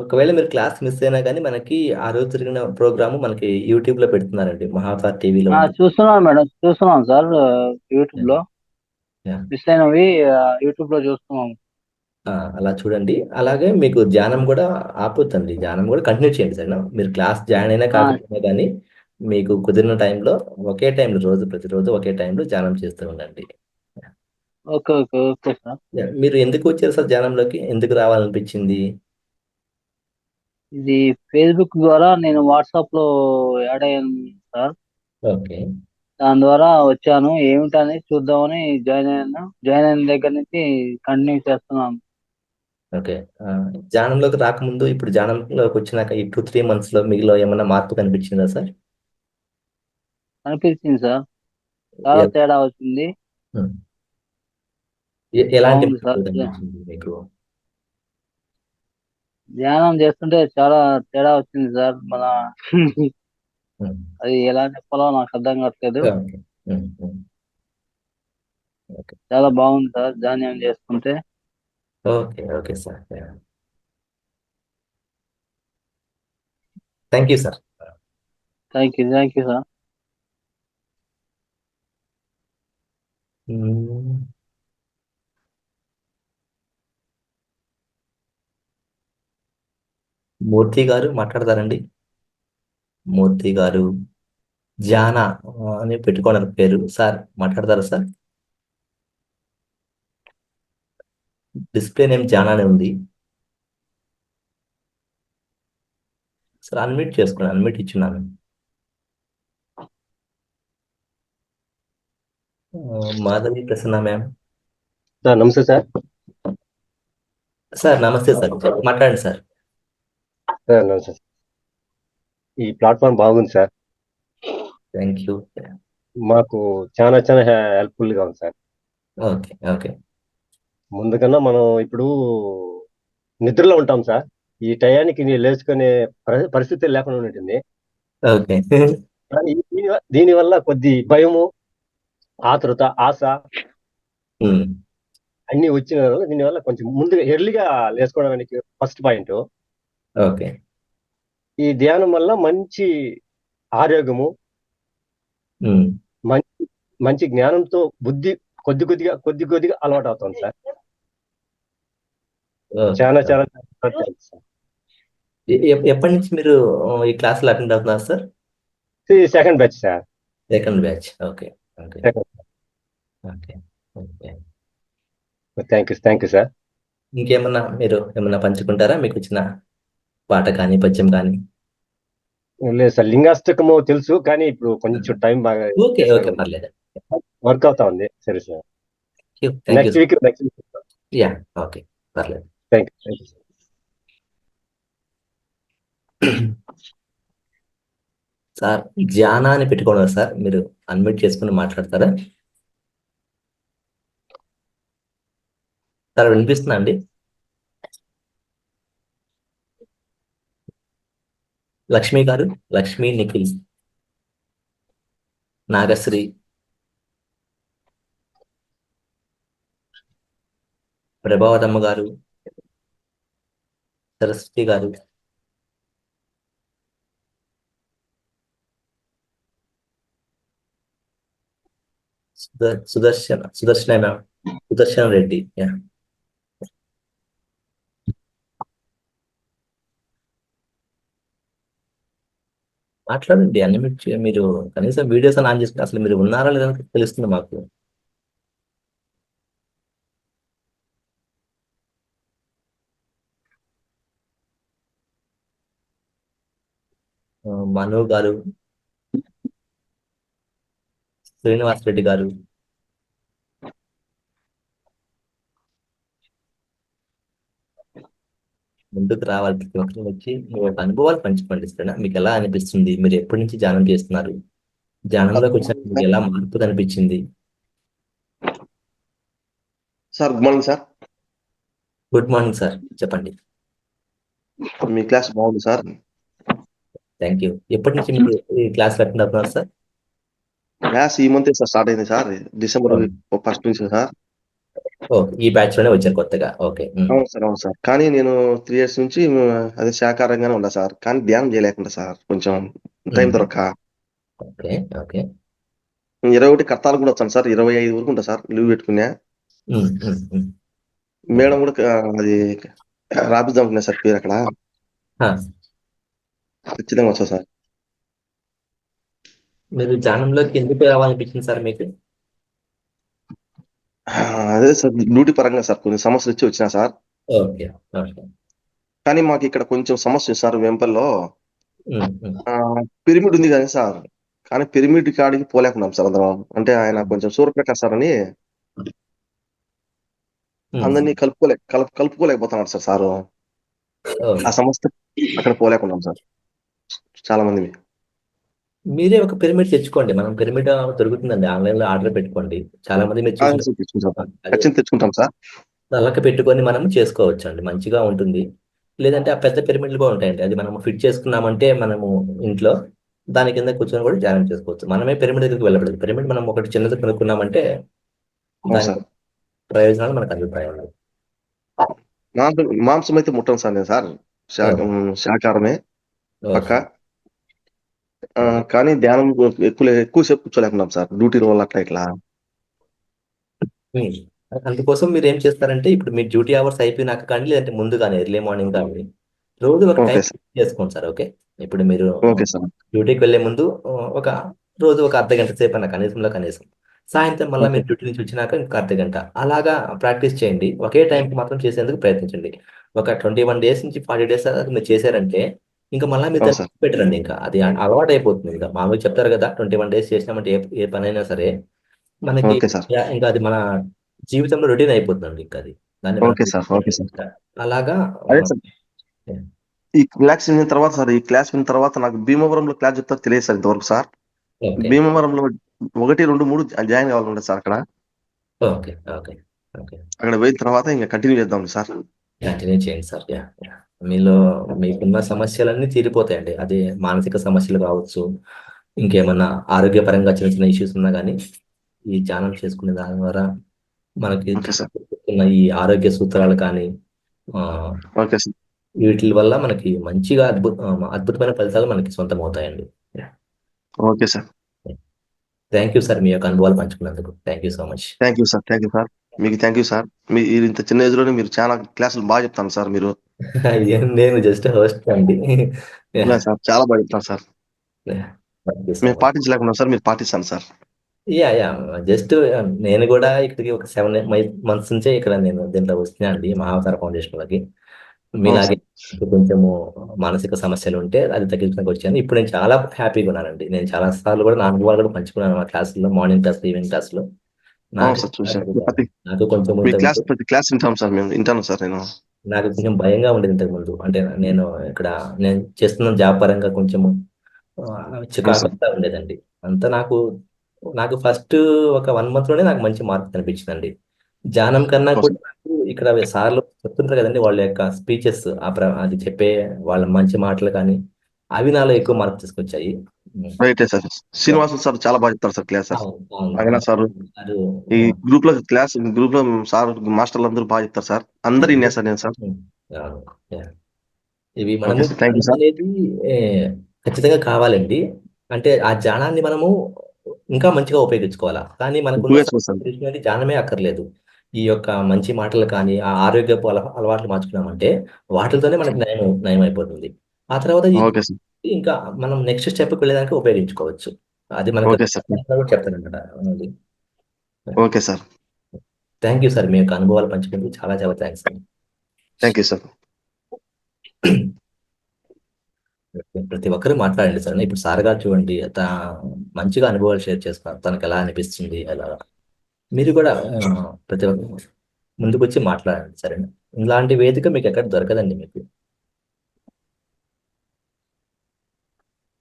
ఒకవేళ మీరు క్లాస్ మిస్ అయినా కానీ మనకి ఆ రోజు జరిగిన ప్రోగ్రామ్ మనకి యూట్యూబ్ లో పెడుతున్నారండి, మహాసార్ టీవీలో. చూస్తున్నాను మేడం, చూస్తున్నాను సార్. యూట్యూబ్ లో మిస్ అయినవి యూట్యూబ్ లో చూస్తున్నాం. అలా చూడండి. అలాగే మీకు ధ్యానం కూడా ఆపొద్దండి, ధ్యానం కూడా కంటిన్యూ చేయండి సార్. మీరు క్లాస్ జాయిన్ అయినా కాకపోయినా కానీ మీకు కుదిరిన టైంలో ఒకే టైంలో ప్రతిరోజు ఒకే టైంలో ధ్యానం చేస్తూ ఉండండి. Okay okay okay sir. మీరు ఎందుకు వచ్చారు సార్ ధ్యానంలోకి? ఎందుకు రావాలనిపించింది? ఇది ఫేస్బుక్ ద్వారా నేను వాట్సాప్ లో యాడ్ అయ్యాను సార్. ఓకే. దాని ద్వారా వచ్చాను, ఏమిటని చూద్దామని జాయిన్ అయ్యాను. జాయిన్ అయిన దగ్గర నుంచి కంటిన్యూ చేస్తున్నాను. ఓకే. ధ్యానంలోకి రాకముందు ఇప్పుడు ధ్యానంలోకి వచ్చినాక ఈ 2-3 months లో మీలో ఏమైనా మార్పు కనిపించిందా సార్? అనిపించింది సార్, చాలా తేడా వచ్చింది. ఎలాంటి బాగుంది సార్. కనిపించింది మీకు? ధ్యానం చేస్తుంటే చాలా తేడా వచ్చింది సార్. మన అది ఎలా చెప్పాలో నాకు అర్థం కావట్లేదు. చాలా బాగుంది సార్ ధ్యానం చేస్తుంటే. Okay. Okay sir, thank you sir. Thank you sir. Murthy గారు మాట్లాడతారండి? మూర్తి గారు జానా అని పెట్టుకోవడానికి పేరు సార్, మాట్లాడతారా సార్? డిస్ప్లే నేమ్ జానా అని ఉంది సార్. అన్మ్యూట్ చేసుకోండి, అన్మ్యూట్ ఇచ్చున్నాను. మాధవి ప్రసన్న మ్యామ్. సార్ నమస్తే సార్. సార్ నమస్తే సార్, మాట్లాడండి సార్. సార్ నమస్తే. ఈ ప్లాట్ఫామ్ బాగుంది సార్. Thank you. మాకు చాలా చాలా హెల్ప్ఫుల్గా ఉంది సార్. ఓకే. ఓకే. ముందుకన్నా మనం ఇప్పుడు నిద్రలో ఉంటాం సార్. ఈ టయానికి లేచుకునే పరిస్థితి లేకుండా ఉంటుంది. ఓకే. కానీ దీనివల్ల కొద్ది భయము, ఆతృత, ఆశ అన్ని వచ్చిన దీనివల్ల కొంచెం ముందుగా ఎర్లీగా లేచుకోవడానికి ఫస్ట్ పాయింట్. ఓకే. ఈ ధ్యానం వల్ల మంచి ఆరోగ్యము, మంచి జ్ఞానంతో బుద్ధి కొద్ది కొద్దిగా అలవాటు అవుతుంది సార్. చాలా చాలా ఎప్పటి నుంచి మీరు ఈ క్లాసులు అటెండ్ అవుతున్నారు sir? Second batch sir. Second batch. Okay okay okay okay. Thank you sir. ఇంకేమన్నా మీరు ఏమన్నా పంచుకుంటారా? మీకు వచ్చిన పాట కానీ పద్యం కానీ? లేదు సార్, లింగాష్టకము తెలుసు, కానీ ఇప్పుడు కొంచెం టైం బాగా ఓకే ఓకే పర్లేదు. వర్క్ అవుతా ఉంది. సరే sir, thank next you. Week yeah okay పర్లేదు. Thank you sir. Sir Jana అని పెట్టుకోండి సార్, మీరు అన్మ్యూట్ చేసుకుని మాట్లాడతారా సార్? వినిపిస్తుందా అండి? లక్ష్మి గారు, లక్ష్మి, నిఖిల్, నాగశ్రీ, ప్రభావతమ్మ గారు, సరస్వతి గారు, సుదర్శన రెడ్డి. యా మాట్లాడండి. అన్ని మీరు కనీసం వీడియోస్ అని ఆన్ చేసుకుని అసలు మీరు ఉన్నారా లేదా తెలుస్తుంది మాకు. మను గారు, శ్రీనివాస్ రెడ్డి గారు, ముందుకు రావాలి. ప్రతి ఒక్కరు వచ్చి మీ యొక్క అనుభవాలు పంచుకోండి. మీకు ఎలా అనిపిస్తుంది? మీరు ఎప్పటి నుంచి ధ్యానం చేస్తున్నారు? ధ్యానంలోకి వచ్చిన మీకు ఎలా మార్పు కనిపించింది? Sir good morning sir. Good morning sir, చెప్పండి. మీ క్లాస్ బాగుంది సార్. Thank you. ఎప్పటి నుంచి మీరు ఈ క్లాస్ అటెండ్ అవుతున్నారు సార్? క్లాస్ ఈ మంత్ సార్ స్టార్ట్ అయింది సార్, డిసెంబర్ 1st నుంచి సార్. ఈ బ్యాచ్ లోనే వచ్చారు కొత్తగా? ఓకే. అవును సార్, అవును సార్. కానీ నేను 3 years నుంచి అదే శాకారంగానే ఉన్నా సార్, కానీ ధ్యానం చేయలేకుండా సార్, కొంచెం టైం దొరక్క. Okay okay. 21 కర్తాలు కూడా వచ్చాను సార్, 25 వరకు ఉంటా సార్, లీవ్ పెట్టుకున్నా. మేడం కూడా అది రాపిద్దాం అనుకున్నా సార్ పేరు అక్కడ, ఖచ్చితంగా వచ్చా సార్. మీరు ధ్యానంలోకి ఎందుకు రావాలనిపించింది సార్ మీకు? అదే సార్ డ్యూటీ పరంగా సార్ కొన్ని సమస్యలు వచ్చి వచ్చినా సార్. Okay okay. కానీ మాకు ఇక్కడ కొంచెం సమస్య ఉంది సార్. వెంపల్లో పిరమిడ్ ఉంది కానీ సార్, కానీ పిరమిడ్ కాడికి పోలేకున్నాం సార్ అందరం. అంటే ఆయన కొంచెం సూర్యప్రకాశ్ సార్ అని అందరినీ కలుపుకోలేకపోతున్నాడు సార్ సారు. ఆ సమస్య అక్కడ పోలేకున్నాం సార్ చాలా మంది. మీరే ఒక పిరమిడ్ తెచ్చుకోండి. మనం పిరమిడ్ దొరుకుతుందండి, ఆన్లైన్ లో ఆర్డర్ పెట్టుకోండి. చాలా మంది మీరు తెచ్చుకుంటాం సార్. అలాగ పెట్టుకొని మనం చేసుకోవచ్చు అండి, మంచిగా ఉంటుంది. లేదంటే ఆ పెద్ద పిరమిడ్లు కూడా ఉంటాయండి, అది మనం ఫిట్ చేసుకున్నామంటే మనము ఇంట్లో దాని కింద కూర్చొని కూడా ధ్యానం చేసుకోవచ్చు. మనమే పిరమిడ్ దగ్గరికి వెళ్ళబడదు. పిరమిడ్ మనం ఒకటి చిన్నది కొనుక్కున్నామంటే దాని ప్రయోజనాలు మనకు అభిప్రాయం లేదు. మాంసం అయితే ముట్టం సార్ నేను సార్, శాకారమే పక్క. కానీ ధ్యానం ఎక్కువసేపు కూర్చోలేకున్నాం సార్, డ్యూటీ వల్ల అట్లా ఇట్లా. అందుకోసం మీరు ఏం చేస్తారంటే, ఇప్పుడు మీ డ్యూటీ అవర్స్ అయిపోయినాక కానీ, లేదంటే ముందు కానీ ఎర్లీ మార్నింగ్ కానీ రోజు ఒక టైం చేసుకోండి సార్. ఓకే, ఇప్పుడు మీరు డ్యూటీకి వెళ్లే ముందు రోజు ఒక అర్ధగంట సేపు అన్న కనీసం. సాయంత్రం మళ్ళీ మీరు డ్యూటీ నుంచి వచ్చినాక ఇంకొక అర్ధగంట అలాగా ప్రాక్టీస్ చేయండి. ఒకే టైంకి మాత్రం చేసేందుకు ప్రయత్నించండి. ఒక 21 days నుంచి 40 days మీరు చేశారంటే ఇంకా మళ్ళీ మీరు పెట్టరండి. ఇంకా అది అలవాటు అయిపోతుంది. ఇంకా మామూలుగా చెప్తారు కదా, 21 days చేసినామంటే ఏ పనైనా సరే మనకి ఇంకా అది మన జీవితంలో రొటీన్ అయిపోతుందండి. ఇంకా అది దాన్ని అలాగా. ఈ క్లాస్ విన్న తర్వాత సార్, ఈ క్లాస్ విన్న తర్వాత నాకు భీమవరంలో క్లాస్ చెప్తా తెలియదు సార్ ఇంతవరకు సార్. భీమవరంలో 1, 2, 3 జాయిన్ కావాలంటే సార్ అక్కడ. Okay okay okay. అక్కడ పోయిన తర్వాత ఇంకా కంటిన్యూ చేద్దాం సార్. కంటిన్యూ చేయండి సార్. మీలో మీకున్న సమస్యలన్నీ తీరిపోతాయండి. అది మానసిక సమస్యలు కావచ్చు, ఇంకేమన్నా ఆరోగ్యపరంగా చిన్న చిన్న ఇష్యూస్ ఉన్నా కానీ ఈ ధ్యానం చేసుకునే దాని ద్వారా మనకి ఈ ఆరోగ్య సూత్రాలు కానీ వీటి వల్ల మనకి మంచిగా అద్భుతమైన ఫలితాలు మనకి సొంతం అవుతాయండి. Okay sir, thank you sir, మీ యొక్క అనుభవాలు పంచుకున్నందుకు. Thank you so much. Thank you sir. మీకు థ్యాంక్ యూ సార్. మీరు ఇంత చిన్న ఏజ్ లోనే మీరు చాలా క్లాసులు బాగా చెప్తాను సార్ మీరు. నేను జస్ట్ హోస్ట్ అండి. సార్ చాలా బాగా చెప్తాను సార్. థ్యాంక్ యూ సో మేము మచ్. పాటించలేకున్నాం సార్, మీరు పాటిస్తాను సార్. యా జస్ట్ నేను కూడా ఇక్కడికి ఒక 7 months నుంచే ఇక్కడ నేను దీంట్లో వస్తున్నా అండి, మహావతార ఫౌండేషన్లోకి. అవును మీలాగే సార్. కొంచెము మానసిక సమస్యలు ఉంటే అది తగ్గించడానికి వచ్చాను. ఇప్పుడు నేను చాలా హ్యాపీగా ఉన్నానండి. నేను చాలా సార్లు కూడా నా అనుభవాలు కూడా పంచుకున్నాను మా క్లాసుల్లో, మార్నింగ్ క్లాస్, ఈవినింగ్ క్లాస్లో. అవును నాకు సార్, చూశాను. నాకు కొంచెం మీ క్లాస్ ఇంతకుముందు ప్రతి క్లాస్ వింటాం సార్, మేము వింటాను సార్. నాకు కొంచెం భయంగా ఉండేది ఇంతకుముందు. అంటే నేను చేస్తున్న జాబ్ పరంగా కొంచెము అవును సార్. చికాకుగా ఉండేదండి. అంతా నాకు ఫస్ట్ ఒక 1 month లోనే నాకు మంచి మార్పు కనిపించిందండి. ధ్యానం కన్నా అవును కూడా సార్. నాకు ఇక్కడ సార్లు చెప్తుంటారు కదండి, వాళ్ళ యొక్క స్పీచెస్, అది చెప్పే వాళ్ళ మంచి మాటలు కానీ, అవి నాలో ఎక్కువ మార్పు తీసుకొచ్చాయి. రైటే సార్. శ్రీనివాసులు సార్ చాలా బాగా చెప్తారు సార్ క్లాస్ సార్. అవును, అవును. నాగనా సార్ అది, ఈ గ్రూప్ లో సార్ మాస్టర్లు అందరూ బాగా చెప్తారు సార్. అందరు విన్నా సార్ నేను సార్. అవును, yeah. ఇవి ఓకే మనము సార్, థ్యాంక్ యూ ధ్యానం సార్. అనేది ఖచ్చితంగా కావాలండి. అంటే ఆ ధ్యానాన్ని మనము ఇంకా మంచిగా ఉపయోగించుకోవాలా. కానీ మనకున్న ఉపయోగించుకోండి సార్. సమస్య ధ్యానమే అక్కర్లేదు. ఈ యొక్క మంచి మాటలు కానీ, ఆ ఆరోగ్యపు అలవాట్లు మార్చుకున్నామంటే వాటితోనే మనకి నయం అయిపోతుంది. ఆ తర్వాత ఓకే సార్. ఇంకా మనం నెక్స్ట్ స్టెప్కి వెళ్ళడానికి ఉపయోగించుకోవచ్చు. అది మనకు ఓకే సార్. చెప్తానమాట. Okay sir. Thank you sir, మీ యొక్క అనుభవాలు పంచుకుంటూ చాలా చాలా థ్యాంక్స్ అండి. Thank you sir. ప్రతి ఒక్కరు మాట్లాడండి సార్. ఇప్పుడు సార్ గారు చూడండి, మంచిగా అనుభవాలు షేర్ చేసుకున్నారు, తనకు ఎలా అనిపిస్తుంది ఎలా. మీరు కూడా ప్రతి ఒక్క ముందుకు వచ్చి మాట్లాడండి, సరేనా? ఇలాంటి వేదిక మీకు ఎక్కడ దొరకదండి. మీకు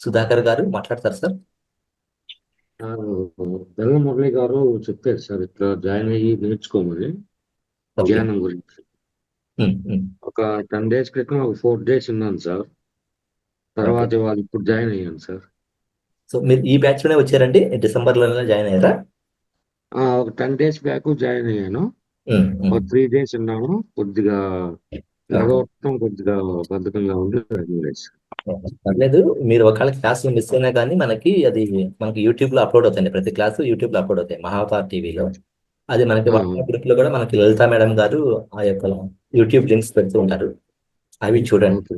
సుధాకర్ గారు మాట్లాడతారు సార్. బెల్ల మురళి గారు చెప్పారు సార్, ఇట్లా జాయిన్ అయ్యి నేర్చుకోమని ధ్యానం గురించి. ఒక 10 days క్రితం ఒక 4 days ఉన్నాను సార్. తర్వాత వాళ్ళు ఇప్పుడు జాయిన్ అయ్యాను సార్. సో మీరు ఈ బ్యాచ్ లోనే వచ్చారండి? డిసెంబర్లోనే జాయిన్ అయ్యారా? ఒక 10 days బ్యాక్ జాయిన్ అయ్యాను. ఒక 3 days ఉన్నాను. కొద్దిగా లగవటం, కొద్దిగా బద్ధకంగా ఉంది. పర్లేదు, మీరు ఒకవేళ క్లాసులు మిస్ అయినా కానీ మనకి యూట్యూబ్ లో అప్లోడ్ అవుతాయి. ప్రతి క్లాసు యూట్యూబ్ లో అప్లోడ్ అవుతాయి, మహావతార్ టీవీలో. అది మనకి వాట్సాప్ గ్రూప్ లో కూడా మనకి లలిత మేడం గారు ఆ యొక్క యూట్యూబ్ లింక్స్ పెడుతూ ఉంటారు, అవి చూడండి.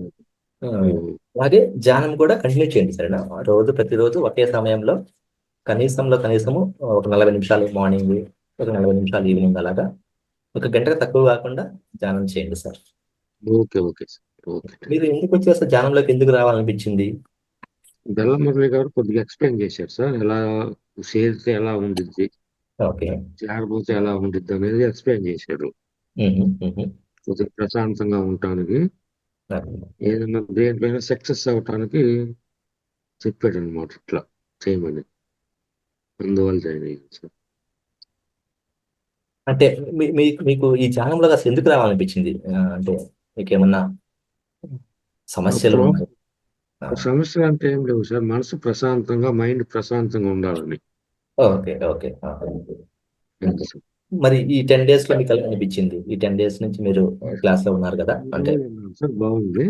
అలాగే ధ్యానం కూడా కంటిన్యూ చేయండి, సరేనా? ప్రతిరోజు ఒకే సమయంలో కనీసము ఒక 40 నిమిషాలు మార్నింగ్, ఒక 40 నిమిషాలు ఈవినింగ్, అలాగా 1 గంటకు తక్కువ కాకుండా ధ్యానం చేయండి సార్. Okay sir. మీరు ఎందుకు వచ్చి ధ్యానంలోకి ఎందుకు రావాలనిపించింది? బెల్ల మురళి గారు కొద్దిగా ఎక్స్ప్లెయిన్ చేశారు సార్, ఎలా చేస్తే ఎలా ఉండిద్ది, చేరబోతే ఎలా ఉండిద్ది అనేది ఎక్స్ప్లెయిన్ చేశారు. కొద్దిగా ప్రశాంతంగా ఉండటానికి, ఏదైనా దేంట్లోనే సక్సెస్ అవటానికి చెప్పాడు అనమాట, ఇట్లా చేయమని. అందువల్ల జాయిన్ అయ్యాను సార్. అంటే మీకు ఈ ధ్యానంలో అసలు ఎందుకు రావాలనిపించింది? అంటే మీకు ఏమన్నా సమస్యలు? సమస్యలు అంటే ఏం లేవు సార్, మనసు ప్రశాంతంగా, మైండ్ ప్రశాంతంగా ఉండాలని. ఓకే. మరి ఈ 10 days లో మీకు ఎలా అనిపించింది? ఈ 10 days నుంచి మీరు క్లాస్ లో ఉన్నారు కదా, అంటే సార్ బాగుంది.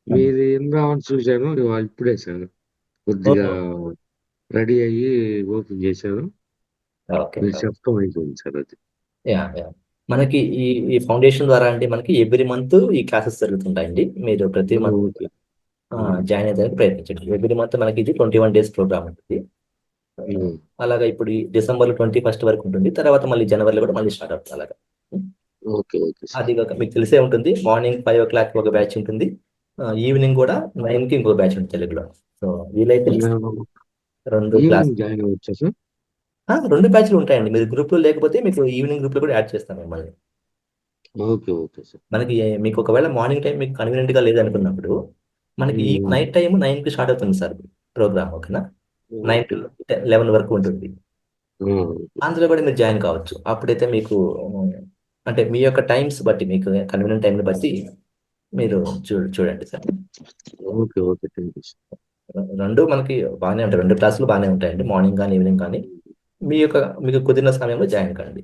మీరు ఏం రావని చూశాను ఇప్పుడే సార్, కొద్దిగా రెడీ అయ్యి ఓపెన్ చేశాను. మీరు చెప్పడం అయిపోయింది సార్. అది మనకి ఈ ఫౌండేషన్ ద్వారా అంటే మనకి ఎవ్రీ మంత్ ఈ క్లాసెస్ జరుగుతుంటాయండి. మీరు ప్రతి మంత్ జాయిన్ అయ్యేదానికి ప్రయత్నించండి. ఎవ్రీ మంత్ మనకి ఇది 21 days ప్రోగ్రామ్ ఉంటుంది. అలాగా ఇప్పుడు డిసెంబర్ 21st వరకు ఉంటుంది. తర్వాత మళ్ళీ జనవరిలో కూడా మళ్ళీ స్టార్ట్ అవుతుంది. అలాగా అది మీకు తెలిసే ఉంటుంది. మార్నింగ్ 5 o'clock ఒక బ్యాచ్ ఉంటుంది, ఈవినింగ్ కూడా 9కి ఇంకో బ్యాచ్ ఉంటుంది తెలుగులో. సో వీలైతే 2 బ్యాచ్లు ఉంటాయండి. మీరు గ్రూప్ లో లేకపోతే మీకు ఈవినింగ్ గ్రూప్ లో కూడా యాడ్ చేస్తాను మిమ్మల్ని. మనకి మీకు ఒకవేళ మార్నింగ్ టైం మీకు కన్వీనియంట్ గా లేదనుకున్నప్పుడు మనకి ఈ నైట్ టైం 9కి స్టార్ట్ అవుతుంది సార్ ప్రోగ్రామ్. ఓకేనా? 9 to 11 వరకు ఉంటుంది. అందులో కూడా మీరు జాయిన్ కావచ్చు. అప్పుడైతే మీకు అంటే మీ యొక్క టైమ్స్ బట్టి, మీకు కన్వీనియంట్ టైంని బట్టి మీరు చూడండి సార్. రెండు మనకి బాగానే ఉంటాయి, 2 క్లాసులు బాగానే ఉంటాయండి, మార్నింగ్ కానీ ఈవినింగ్ కానీ. మీకు కుదిరిన సమయంలో జాయిన్ కండి.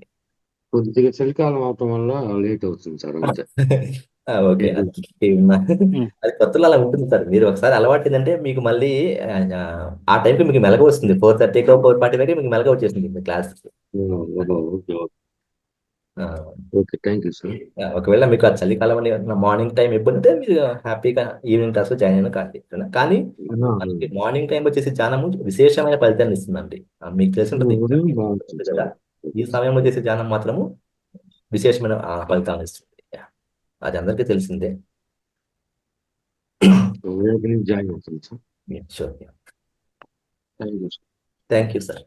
కొద్దిగా చలికాలం అవటం వల్ల లేట్ అవుతుంది సార్, అంతే. ఓకే, అది కొత్తలో అలా ఉంటుంది సార్. మీరు ఒకసారి అలవాటు ఏంటంటే మీకు మళ్ళీ ఆ టైంకి మీకు మెలగ వస్తుంది. 4:30 4:40 మీకు మెలగ వచ్చేసింది మీ class. Okay, thank you sir. ఒకవేళ మీకు ఆ చలికాలం అని మార్నింగ్ టైం ఇబ్బంది ఉంటే మీరు హ్యాపీగా ఈవినింగ్ క్లాస్ లో జాయిన్ అయినా కాదు. కానీ మనకి మార్నింగ్ టైం వచ్చేసి ధ్యానము విశేషమైన ఫలితాన్ని ఇస్తుందండి. మీకు తెలిసి ఉంటుంది కదా, ఈ సమయంలో చేసే ధ్యానం మాత్రము విశేషమైన ఫలితాన్ని ఇస్తుంది. అది అందరికీ తెలిసిందే. జాయిన్ అవుతుంది sir. Sure. Thank you sir. Thank you sir.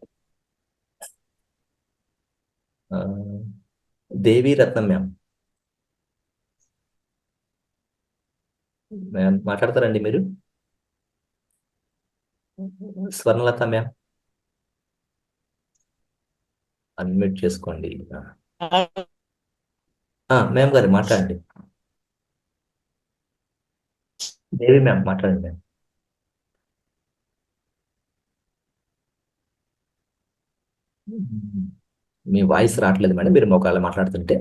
Devi Ratnam ma'am మాట్లాడతారండి మీరు? స్వర్ణలత మ్యామ్ అన్మ్యూట్ చేసుకోండి. మ్యామ్ గారు మాట్లాడండి. దేవి మ్యామ్ మాట్లాడండి మ్యామ్. మీ వాయిస్ రావట్లేదు మేడం, మీరు ఒకవేళ మాట్లాడుతుంటే.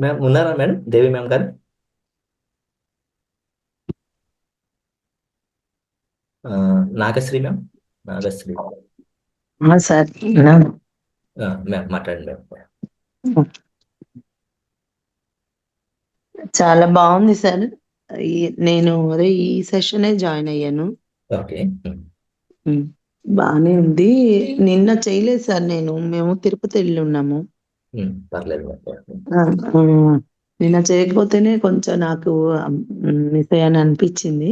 మ్యామ్ ఉన్నారా మేడం? దేవి మ్యామ్ గారు Nagasri ma'am. Nagasri sir ma'am మాట్లాడండి మ్యామ్. చాలా బాగుంది సార్. నేను అదే ఈ సెషనే జాయిన్ అయ్యాను. ఓకే, బానే ఉంది. నిన్న చేయలేదు సార్, మేము తిరుపతి వెళ్ళి ఉన్నాము. పర్లేదు. నిన్న చేయకపోతేనే కొంచెం నాకు మిస్ అయ్యాని అనిపించింది.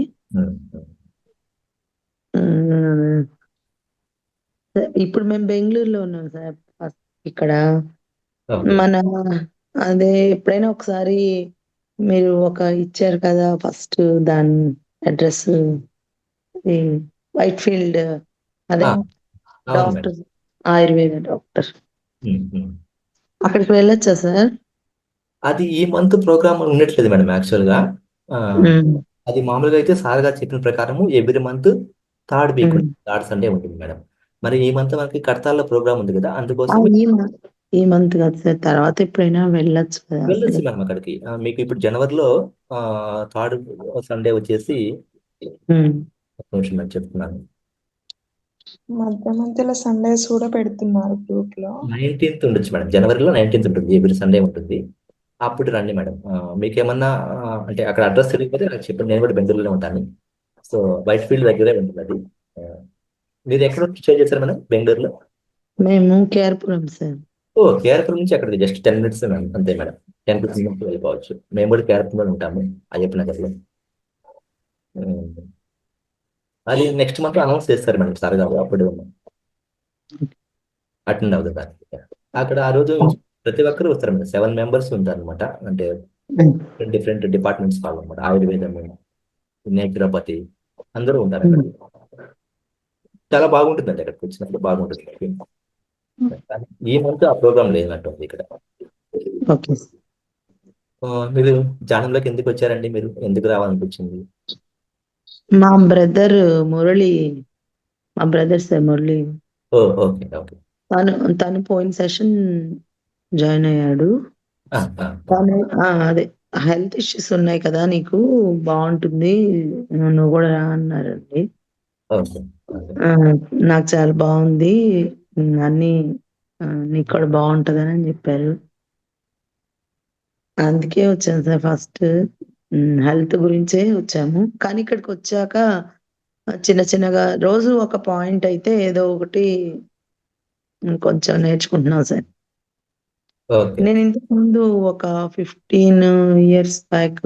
ఇప్పుడు మేము బెంగళూరులో ఉన్నాం సార్. ఇక్కడ మన అదే ఎప్పుడైనా ఒకసారి మీరు ఇచ్చారు కదా ఫస్ట్ దాని అడ్రస్, వైట్ ఫీల్డ్, అదే డాక్టర్, ఆయుర్వేద డాక్టర్, అక్కడికి వెళ్ళొచ్చా సార్? అది ఈ మంత్ ప్రోగ్రామ్ ఉండట్లేదు మేడం. యాక్చువల్ గా అది మామూలుగా అయితే సార్ గారు చెప్పిన ప్రకారము every month third week third Sunday ఉంటుంది మేడం. మరి ఈ మంత్ మనకి కడతాల్లో ప్రోగ్రామ్ ఉంది కదా, అందుకోసం ఈ మంత్ కాదు సార్, తర్వాత ఎప్పుడైనా వెళ్ళొచ్చు మేడం అక్కడికి. మీకు ఇప్పుడు జనవరిలో థర్డ్ సండే వచ్చేసి చెప్తున్నాను, మధ్యలో సండేస్ కూడా పెడుతున్నారు గ్రూప్ లో. 19th ఉండొచ్చు మేడం. జనవరిలో 19th ఉంటుంది, ఎవ్రీ సండే ఉంటుంది. అప్పుడు రండి మేడం. మీకేమన్నా అంటే అక్కడ అడ్రస్ తెలియకపోతే నాకు చెప్పండి, నేను కూడా బెంగళూరులో ఉంటాను. సో వైట్ ఫీల్డ్ దగ్గరే ఉంటుంది అది. మీరు ఎక్కడ స్టే చేశారు మేడం బెంగళూరులో? మేము కేర్పురం సార్. కేర్పురం నుంచి అక్కడికి జస్ట్ 10 minutes మేడం, అంతే మేడం. 10-15 minutes వెళ్ళిపోవచ్చు. మేము కూడా కేర్పురంలో ఉంటాము, అయ్యప్ప నగర్లో. అది నెక్స్ట్ మంత్ అనౌన్స్ చేస్తారు మేడం సార్ గారు, అప్పుడు అటెండ్ అవుతుంది. అక్కడ ఆ రోజు ప్రతి ఒక్కరు వస్తారు మేడం. 7 members ఉంటారు అనమాట. అంటే డిఫరెంట్ డిపార్ట్మెంట్స్ వాళ్ళు అనమాట. ఆయుర్వేదము, నేచురోపతి అందరూ ఉంటారు అక్కడ. చాలా బాగుంటుందండి అక్కడికి వచ్చినప్పుడు, బాగుంటుంది. ఈ మంత్ ఆ ప్రోగ్రామ్ లేనట్టుంది ఇక్కడ. మీరు జానంలోకి ఎందుకు వచ్చారండి? మీరు ఎందుకు రావాలనిపించింది? మా బ్రదర్ మురళి, మా brother sir Murali, okay okay. తను పోయిన సెషన్ జాయిన్ అయ్యాడు. అదే హెల్త్ ఇష్యూస్ ఉన్నాయి కదా నీకు, బాగుంటుంది నువ్వు కూడా రా అన్నారండి. నాకు చాలా బాగుంది, అన్ని నీకు కూడా బాగుంటదని అని చెప్పారు. అందుకే వచ్చాను సార్. ఫస్ట్ హెల్త్ గురించే వచ్చాము, కానీ ఇక్కడికి వచ్చాక చిన్న చిన్నగా రోజు ఒక పాయింట్ అయితే ఏదో ఒకటి కొంచెం నేర్చుకుంటున్నాం సార్. నేను ఇంతకు ముందు ఒక 15 years బ్యాక్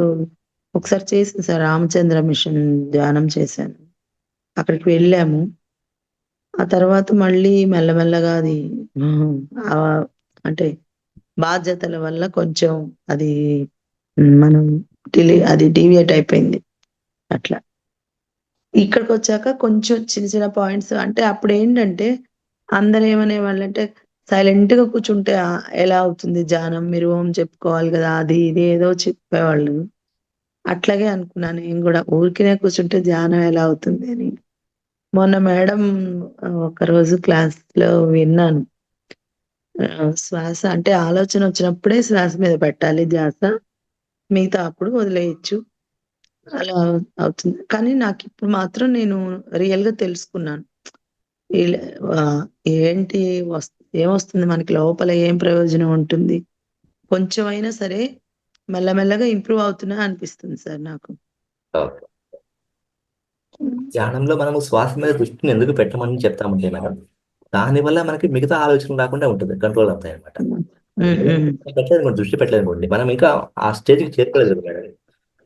ఒకసారి చేశాను సార్, రామచంద్ర మిషన్ ధ్యానం చేశాను. అక్కడికి వెళ్ళాము. ఆ తర్వాత మళ్ళీ మెల్లమెల్లగా అది అంటే బాధ్యతల వల్ల కొంచెం అది మనం అది డీవియేట్ అయిపోయింది. అట్లా ఇక్కడికి వచ్చాక కొంచెం చిన్న చిన్న పాయింట్స్, అంటే అప్పుడు ఏంటంటే అందరు ఏమనే వాళ్ళంటే సైలెంట్ గా కూర్చుంటే ఎలా అవుతుంది ధ్యానం, మీరు ఓం చెప్పుకోవాలి కదా, అది ఇది ఏదో చెప్పేవాళ్ళు. అట్లాగే అనుకున్నాను నేను కూడా, ఊరికినే కూర్చుంటే ధ్యానం ఎలా అవుతుంది అని. మొన్న మేడం ఒకరోజు క్లాస్ లో విన్నాను, శ్వాస అంటే ఆలోచన వచ్చినప్పుడే శ్వాస మీద పెట్టాలి ధ్యాస, మిగతా అప్పుడు వదిలేయచ్చు. అలా అవుతుంది. కానీ నాకు ఇప్పుడు మాత్రం నేను రియల్‌గా తెలుసుకున్నాను. ఈల్ ఏంటి ఏమొస్తుంది మనకి లోపల ఏం ప్రయోజనం ఉంటుంది? కొంచెమైనా సరే మెల్లమెల్లగా ఇంప్రూవ్ అవుతున్నా అనిపిస్తుంది సార్ నాకు. ఓకే. ధ్యానంలో మనము శ్వాస మీద దృష్టిని ఎందుకు పెట్టమని చెప్తామంటే మేడం, దానివల్ల మనకి మిగతా ఆలోచనలు రాకుండా ఉంటుంది, కంట్రోల్ అవుతాయి అనమాట. పెట్టలేదు దృష్టి పెట్టలేదుకోండి, మనం ఇంకా ఆ స్టేజ్కి చేరుకోలేదు కదా మేడం.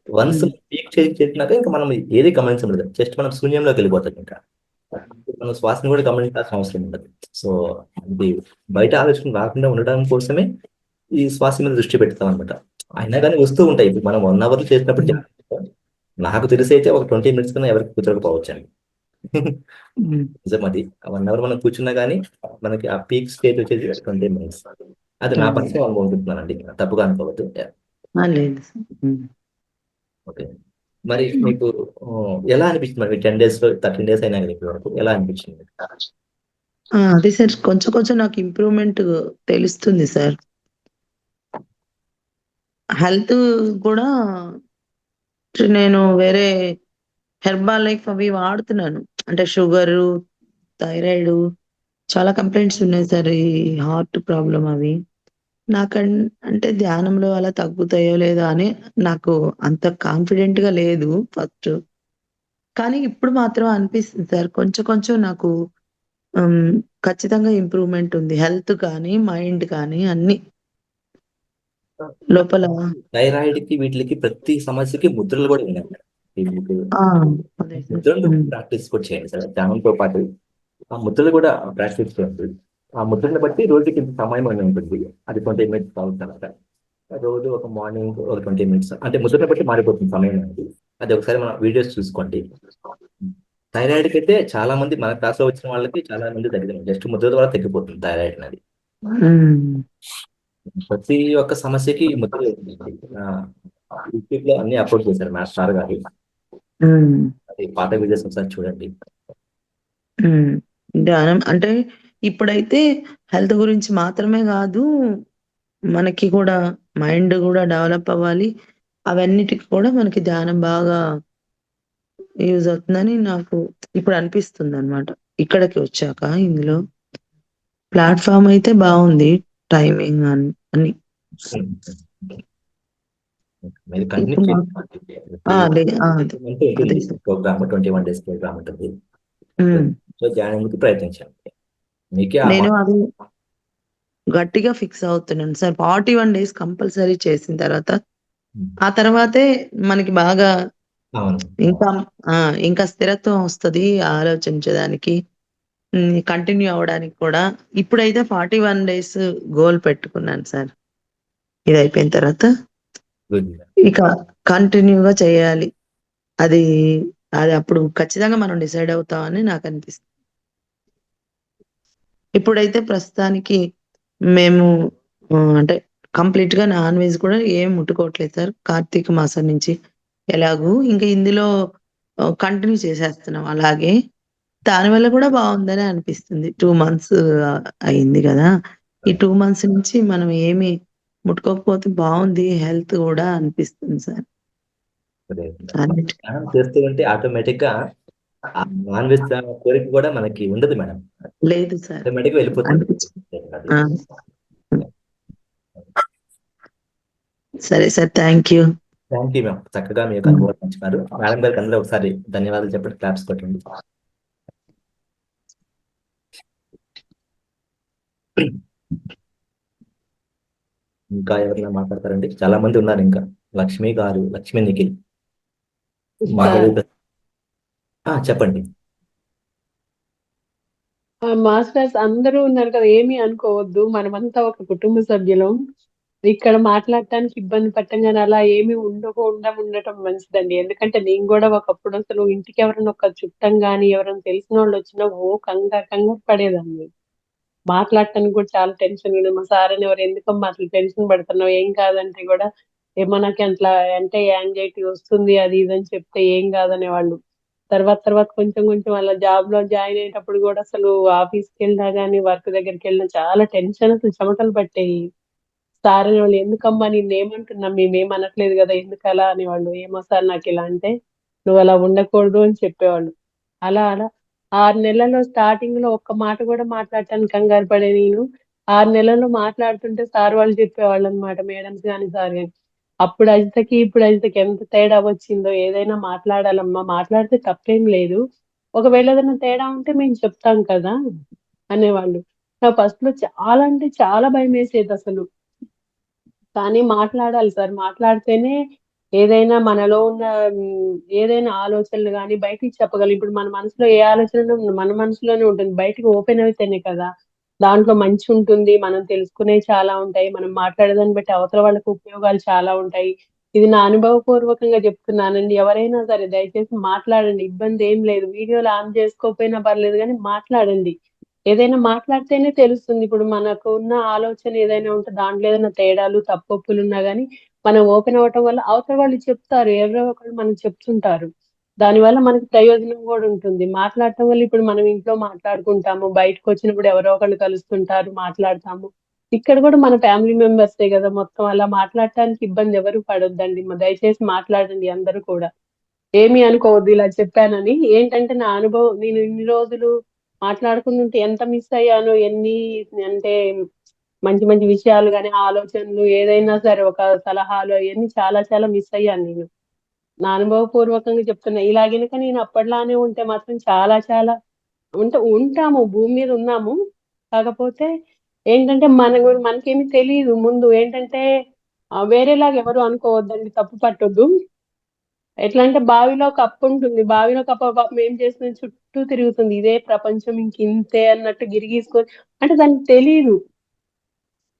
వన్స్ పీక్ స్టేజ్కి చేరినాక ఇంకా మనం ఏది గమనించలేదు, జస్ట్ మనం శూన్యంలోకి వెళ్ళిపోతాం. ఇంకా మనం శ్వాసను కూడా గమనించాల్సిన అవసరం ఉండదు. సో ఇది బయట ఆలోచన రాకుండా ఉండడం కోసమే ఈ శ్వాస మీద దృష్టి పెడతాం అనమాట. అయినా కానీ వస్తూ ఉంటాయి. ఇప్పుడు మనం 1 hour చేసినప్పుడు నాకు తెలిసి అయితే ఒక 20 minutes కన్నా ఎవరికి కుదరకపోవచ్చు అండి. నిజం అది. 1 hour మనం కూర్చున్నా కానీ మనకి ఆ పీక్ స్టేజ్ వచ్చేది 20 minutes. అది నా పర్సనల్ అనుకుంటున్నానండి, తప్పుగా అనుకోవద్దు. లేదు. ఓకే. మరి మీకు ఎలా అనిపించింది మరి 10 days 13 days అయినా ఇప్పటి వరకు ఎలా అనిపించింది? అదే సార్, కొంచెం కొంచెం నాకు ఇంప్రూవ్మెంట్ తెలుస్తుంది సార్. హెల్త్ కూడా నేను వేరే హెర్బల్ లైఫ్ అవి వాడుతున్నాను. అంటే షుగరు, థైరాయిడ్ చాలా కంప్లైంట్స్ ఉన్నాయి సార్. ఈ హార్ట్ ప్రాబ్లమ్ అవి. అంటే ధ్యానంలో అలా తగ్గుతాయో లేదో అని నాకు అంత కాన్ఫిడెంట్‌గా లేదు ఫస్ట్. కానీ ఇప్పుడు మాత్రం అనిపిస్తుంది సార్, కొంచెం కొంచెం నాకు ఖచ్చితంగా ఇంప్రూవ్‌మెంట్ ఉంది. హెల్త్ కానీ, మైండ్ కానీ అన్నీ. లోపల థైరాయిడ్‌కి వీటికి ప్రతి సమస్యకి ముద్రలు కూడా ఉన్నాయి మేడం. ముద్రలు ప్రాక్టీస్ కూడా చేయండి సార్. ధ్యానంతో పాటు ఆ ముద్రలు కూడా ప్రాక్టీస్ చేయండి. ఆ ముద్రను బట్టి రోజుకి ఇంత సమయం అని ఉంటుంది. అది 20 minutes అవుతుంది. రోజు ఒక మార్నింగ్ ఒక 20 minutes, అంటే ముద్రను బట్టి మారిపోతుంది సమయం అనేది. అది ఒకసారి మన వీడియోస్ చూసుకోండి. థైరాయిడ్కి అయితే చాలా మంది మన క్లాస్లో వచ్చిన వాళ్ళకి చాలా మంది తగ్గింది, జస్ట్ ముద్ర ద్వారా తగ్గిపోతుంది థైరాయిడ్ అనేది. ప్రతి ఒక్క సమస్యకి ముద్ర యూట్యూబ్ లో అన్ని అప్లోడ్ చేశారు మాస్టర్ గారు. అది పాత వీడియోస్ ఒకసారి చూడండి. ధ్యానం అంటే ఇప్పుడైతే హెల్త్ గురించి మాత్రమే కాదు, మనకి కూడా మైండ్ కూడా డెవలప్ అవ్వాలి. అవన్నిటికి కూడా మనకి ధ్యానం బాగా యూజ్ అవుతుందని నాకు ఇప్పుడు అనిపిస్తుంది అనమాట. ఇక్కడికి వచ్చాక ఇందులో ప్లాట్ఫామ్ అయితే బాగుంది, టైమింగ్ అన్ని. ప్రోగ్రామ్ 21 days ప్రోగ్రామ్ ఉంటుంది. సో ధ్యానానికి ప్రయత్నించండి. నేను అది గట్టిగా ఫిక్స్ అవుతున్నాను సార్. 41 days కంపల్సరీ చేసిన తర్వాత ఆ తర్వాతే మనకి బాగా ఇంకా స్థిరత్వం వస్తుంది ఆలోచించడానికి, కంటిన్యూ అవ్వడానికి కూడా. ఇప్పుడైతే 41 days గోల్ పెట్టుకున్నాను సార్. ఇది అయిపోయిన తర్వాత ఇక కంటిన్యూగా చేయాలి. అది అప్పుడు ఖచ్చితంగా మనం డిసైడ్ అవుతామని నాకు అనిపిస్తుంది. ఇప్పుడైతే ప్రస్తుతానికి మేము అంటే కంప్లీట్ గా నాన్ వెజ్ కూడా ఏం ముట్టుకోవట్లేదు సార్. కార్తీక మాసం నుంచి ఎలాగూ ఇంకా ఇందులో కంటిన్యూ చేసేస్తున్నాం అలాగే. దానివల్ల కూడా బాగుందని అనిపిస్తుంది. 2 months అయింది కదా, ఈ 2 months నుంచి మనం ఏమి ముట్టుకోకపోతే బాగుంది హెల్త్ కూడా అనిపిస్తుంది సార్. చేస్తూ ఉంటే ఆటోమేటిక్ గా నాన్ వెజ్ కోరిక కూడా మనకి ఉండదు మేడం. లేదు సార్, ఆటోమేటిక్ గా వెళ్ళిపోతుంది. సరే సార్, థ్యాంక్ యూ మ్యామ్. చక్కగా మీ యొక్క అనుభవాలు పంచుకున్నారు. మేడం గారికి అందరూ ఒకసారి ధన్యవాదాలు చెప్పండి, క్లాప్స్ కొట్టండి. ఇంకా ఎవరైనా మాట్లాడతారండి? చాలా మంది ఉన్నారు. ఇంకా లక్ష్మి గారు, లక్ష్మి నిఖిల్ చెప్పండి. మాస్టర్స్ అందరూ ఉన్నారు కదా, ఏమీ అనుకోవద్దు. మనమంతా ఒక కుటుంబ సభ్యులం. ఇక్కడ మాట్లాడటానికి ఇబ్బంది పట్టంగానే అలా ఏమి ఉండటం మంచిదండి. ఎందుకంటే నేను కూడా ఒకప్పుడు అసలు ఇంటికి ఎవరైనా ఒక చుట్టం గాని ఎవరైనా తెలిసిన వాళ్ళు వచ్చినా కంగారు పడేదాన్ని. మాట్లాడటానికి కూడా చాలా టెన్షన్ ఉండేది. మా సార్ అనేవారు, ఎందుకమ్మా అసలు టెన్షన్ పడుతున్నావు, ఏం కాదంటే కూడా ఏమో నాకు అట్లా అంటే యాంగ్జైటీ వస్తుంది అది ఇదని చెప్తే ఏం కాదనేవాళ్ళు. తర్వాత కొంచెం కొంచెం అలా జాబ్ లో జాయిన్ అయ్యేటప్పుడు కూడా అసలు ఆఫీస్కి వెళ్ళినా గానీ వర్క్ దగ్గరికి వెళ్ళినా చాలా టెన్షన్, అసలు చెమటలు పట్టేవి. సార్ అనేవాళ్ళు, ఎందుకమ్మా నిన్నేమంటున్నాం, మేమేమనట్లేదు కదా, ఎందుకు అలా అనేవాళ్ళు. ఏమో సార్ నాకు ఇలా అంటే నువ్వు అలా ఉండకూడదు అని చెప్పేవాళ్ళు. అలా అలా 6 నెలల్లో స్టార్టింగ్ లో ఒక్క మాట కూడా మాట్లాడటానికి కంగారు పడే నేను 6 నెలల్లో మాట్లాడుతుంటే సార్ వాళ్ళు చెప్పేవాళ్ళు అనమాట, మేడమ్స్ కానీ సార్ కానీ. అప్పుడు అజితకి ఇప్పుడు అజితకి ఎంత తేడా వచ్చిందో. ఏదైనా మాట్లాడాలమ్మా, మాట్లాడితే తప్పేం లేదు, ఒకవేళ ఏదైనా తేడా ఉంటే మేము చెప్తాం కదా అనేవాళ్ళు. నాకు ఫస్ట్ లో చాలా అంటే చాలా భయం వేసేది అసలు. కానీ మాట్లాడాలి సార్, మాట్లాడితేనే ఏదైనా మనలో ఉన్న ఏదైనా ఆలోచనలు కానీ బయటికి చెప్పగలం. ఇప్పుడు మన మనసులో ఏ ఆలోచన మన మనసులోనే ఉంటుంది, బయటకు ఓపెన్ అయితేనే కదా దాంట్లో మంచి ఉంటుంది, మనం తెలుసుకునే చాలా ఉంటాయి, మనం మాట్లాడేదాన్ని బట్టి అవతల వాళ్ళకి ఉపయోగాలు చాలా ఉంటాయి. ఇది నా అనుభవపూర్వకంగా చెప్తున్నానండి. ఎవరైనా సరే దయచేసి మాట్లాడండి, ఇబ్బంది ఏం లేదు. వీడియోలు ఆన్ చేసుకోకపోయినా పర్లేదు కానీ మాట్లాడండి. ఏదైనా మాట్లాడితేనే తెలుస్తుంది. ఇప్పుడు మనకు ఉన్న ఆలోచన ఏదైనా ఉంటే దాంట్లో ఏదైనా తేడాలు తప్పొప్పులు ఉన్నా గానీ మనం ఓపెన్ అవ్వటం వల్ల అవతల వాళ్ళు చెప్తారు, ఎవరో ఒకరు మనకు చెప్తుంటారు. దానివల్ల మనకి ప్రయోజనం కూడా ఉంటుంది. మాట్లాడటం వల్ల ఇప్పుడు మనం ఇంట్లో మాట్లాడుకుంటాము, బయటకు వచ్చినప్పుడు ఎవరో ఒకళ్ళు కలుస్తుంటారు, మాట్లాడతాము. ఇక్కడ కూడా మన ఫ్యామిలీ మెంబర్సే కదా మొత్తం. అలా మాట్లాడటానికి ఇబ్బంది ఎవరు పడొద్దండి. దయచేసి మాట్లాడండి అందరూ కూడా. ఏమీ అనుకోవద్దు ఇలా చెప్పానని. ఏంటంటే నా అనుభవం, నేను ఇన్ని రోజులు మాట్లాడుకుంటుంటే ఎంత మిస్ అయ్యానో, ఎన్ని అంటే మంచి మంచి విషయాలు కానీ ఆలోచనలు ఏదైనా సరే ఒక సలహాలు అవన్నీ చాలా చాలా మిస్ అయ్యాను నేను. నా అనుభవపూర్వకంగా చెప్తున్నా. ఇలా గనుక నేను అప్పట్లానే ఉంటే మాత్రం చాలా చాలా ఉంటాము, భూమి మీద ఉన్నాము. కాకపోతే ఏంటంటే మనకేమి తెలియదు ముందు. ఏంటంటే వేరేలాగా ఎవరు అనుకోవద్దండి, తప్పు పట్టొద్దు. ఎట్లా అంటే బావిలో కప్పు ఉంటుంది, బావిలో కప్ప పాపం ఏం చేస్తుంది, చుట్టూ తిరుగుతుంది, ఇదే ప్రపంచం ఇంతే అన్నట్టు గిరిగీసుకొని, అంటే దానికి తెలియదు.